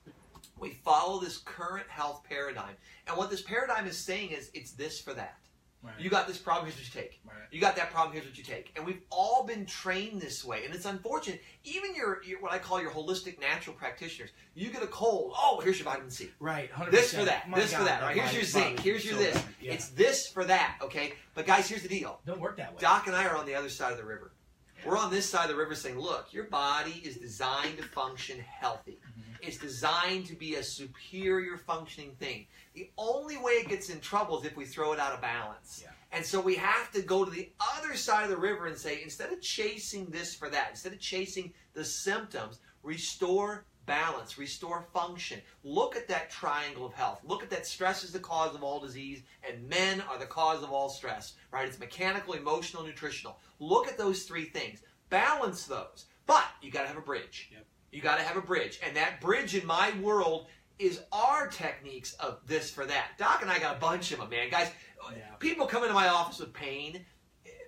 We follow this current health paradigm. And what this paradigm is saying is, it's this for that. Right. You got this problem, here's what you take. Right. You got that problem, here's what you take. And we've all been trained this way. And it's unfortunate. Even your what I call your holistic natural practitioners, you get a cold, oh, here's your vitamin C. Right, 100%. This for that, this for that. Right? Here's your zinc, here's your this. Yeah. It's this for that, okay? But guys, here's the deal. Don't work that way. Doc and I are on the other side of the river. We're on this side of the river saying, look, your body is designed to function healthy. It's designed to be a superior functioning thing. The only way it gets in trouble is if we throw it out of balance. Yeah. And so we have to go to the other side of the river and say, instead of chasing this for that, instead of chasing the symptoms, restore balance, restore function. Look at that triangle of health. Look at that stress is the cause of all disease, and men are the cause of all stress, right? It's mechanical, emotional, nutritional. Look at those three things. Balance those. But you got to have a bridge. Yep. You got to have a bridge. And that bridge in my world is our techniques of this for that. Doc and I got a bunch of them, man. Guys, people come into my office with pain.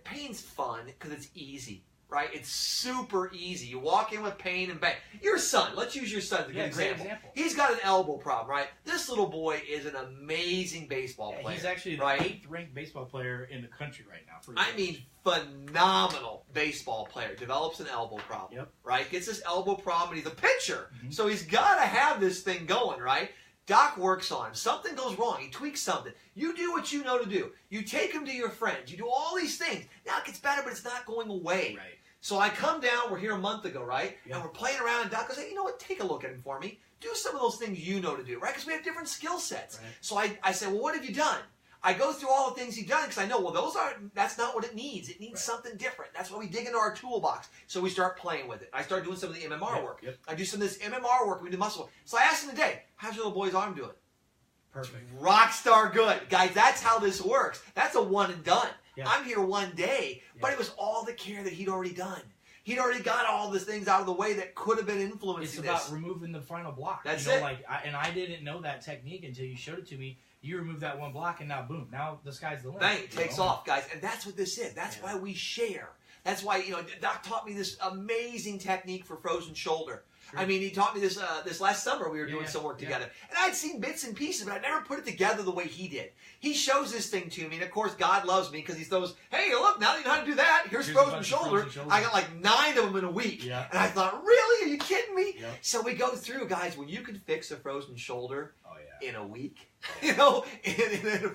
Pain's fun because it's easy. Right? It's super easy. You walk in with pain and bang. Your son, let's use your son as a good example. He's got an elbow problem, right? This little boy is an amazing baseball player. He's actually the 8th ranked baseball player in the country right now. I mean, phenomenal baseball player. Develops an elbow problem, right? Gets this elbow problem, and he's a pitcher. So he's got to have this thing going, right? Doc works on him. Something goes wrong. He tweaks something. You do what you know to do. You take him to your friends. You do all these things. Now it gets better, but it's not going away. Right. So I come down, we're here a month ago, right? Yeah. And we're playing around, and Doc goes, hey, you know what? Take a look at him for me. Do some of those things you know to do, right? Because we have different skill sets. Right. So I said, well, what have you done? I go through all the things he's done because I know, well, that's not what it needs. It needs something different. That's why we dig into our toolbox. So we start playing with it. I start doing some of the MMR work. I do some of this MMR work. We do muscle work. So I asked him today, how's your little boy's arm doing? Perfect. Rock star good. Guys, that's how this works. That's a one and done. Yeah. I'm here one day, but it was all the care that he'd already done. He'd already got all these things out of the way that could have been influencing this. It's about removing the final block. That's it. And I didn't know that technique until you showed it to me. You remove that one block, and now, boom, now the sky's the limit. Bang, it takes off, guys. And that's what this is. That's why we share. That's why, Doc taught me this amazing technique for frozen shoulder. Sure. I mean, he taught me this this last summer. We were doing some work together. And I'd seen bits and pieces, but I never put it together the way he did. He shows this thing to me, and of course, God loves me because he throws, hey, look, now you know how to do that. Here's frozen shoulder. I got like 9 of them in a week. Yeah. And I thought, really? Are you kidding me? Yep. So we go through, guys, when you can fix a frozen shoulder in a week, in a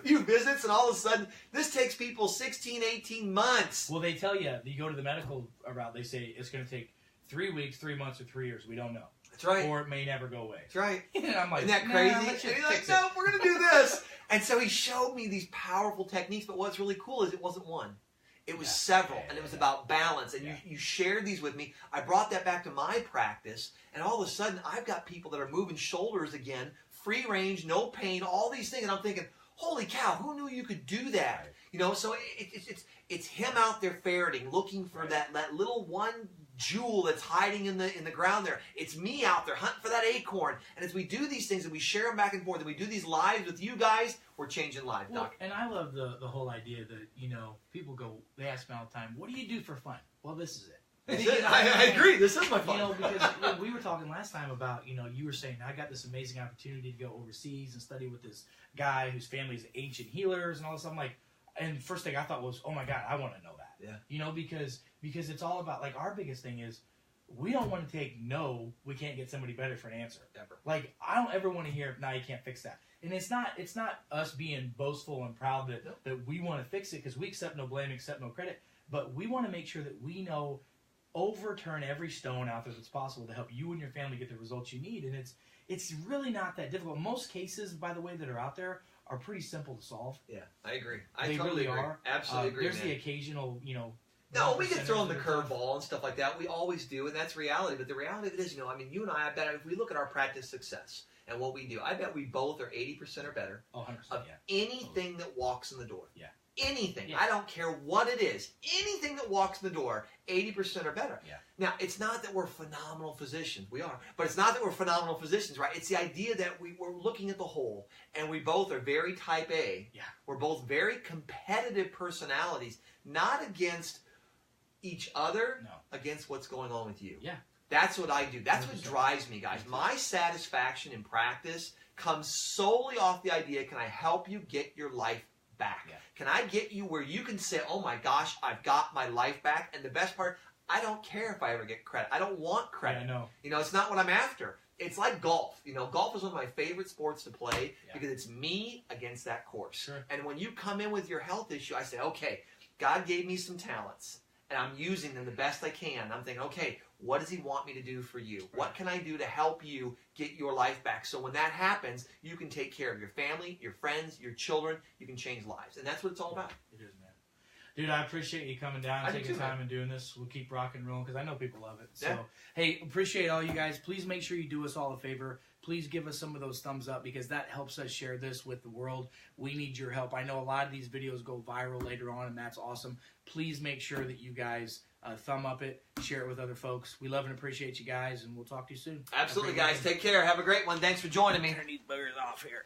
few visits, and all of a sudden, this takes people 16, 18 months. Well, they tell you go to the medical route, they say it's going to take 3 weeks, 3 months, or 3 years. We don't know. That's right. Or it may never go away. That's right. And I'm like, isn't that crazy? And he's like, no, we're going to do this. And so he showed me these powerful techniques, but what's really cool is it wasn't one. It was several, and it was about balance. And you shared these with me. I brought that back to my practice, and all of a sudden, I've got people that are moving shoulders again, free range, no pain, all these things. And I'm thinking, holy cow, who knew you could do that? So it's him out there ferreting, looking for that little one jewel that's hiding in the ground there. It's me out there hunting for that acorn. And as we do these things and we share them back and forth and we do these lives with you guys, we're changing lives, Doc. And I love the whole idea that, people they ask me all the time, what do you do for fun? Well, this is it. I agree. This is my fun. Because we were talking last time about, you were saying, I got this amazing opportunity to go overseas and study with this guy whose family is ancient healers and all this. I'm like, and first thing I thought was, oh my God, I want to know that. Yeah. Because it's all about, our biggest thing is, we don't want to take no, we can't get somebody better for an answer. Ever. I don't ever want to hear, no, you can't fix that. And it's not us being boastful and proud that we want to fix it, because we accept no blame, accept no credit. But we want to make sure that we know, overturn every stone out there that's possible to help you and your family get the results you need. And it's really not that difficult. Most cases, by the way, that are out there are pretty simple to solve. Yeah, I agree. They totally really agree. are. Absolutely agree. There's the occasional, No, we get thrown the curveball and stuff like that. We always do, and that's reality. But the reality of it is, you know, I mean, you and I bet if we look at our practice success and what we do, I bet we both are 80% or better of anything that walks in the door. Yeah. Anything. Yeah. I don't care what it is. Anything that walks in the door, 80% or better. Yeah. Now, it's not that we're phenomenal physicians. We are. But it's not that we're phenomenal physicians, right? It's the idea that we're looking at the whole, and we both are very type A. Yeah. We're both very competitive personalities, not against each other, against what's going on with you. Yeah. That's what I do. That's what drives me, guys. My satisfaction in practice comes solely off the idea, can I help you get your life back? Yeah. Can I get you where you can say, oh my gosh, I've got my life back? And the best part, I don't care if I ever get credit. I don't want credit. Yeah, I know. You know, it's not what I'm after. It's like golf. You know, golf is one of my favorite sports to play because it's me against that course. Sure. And when you come in with your health issue, I say, okay, God gave me some talents, and I'm using them the best I can. I'm thinking, okay, what does he want me to do for you? Right. What can I do to help you get your life back? So when that happens, you can take care of your family, your friends, your children. You can change lives. And that's what it's all about. It is, man. Dude, I appreciate you coming down and taking time and doing this. We'll keep rocking and rolling because I know people love it. So, hey, appreciate all you guys. Please make sure you do us all a favor. Please give us some of those thumbs up because that helps us share this with the world. We need your help. I know a lot of these videos go viral later on, and that's awesome. Please make sure that you guys thumb up it, share it with other folks. We love and appreciate you guys, and we'll talk to you soon. Absolutely, guys. Take care. Have a great one. Thanks for joining me. Turn these buggers off here.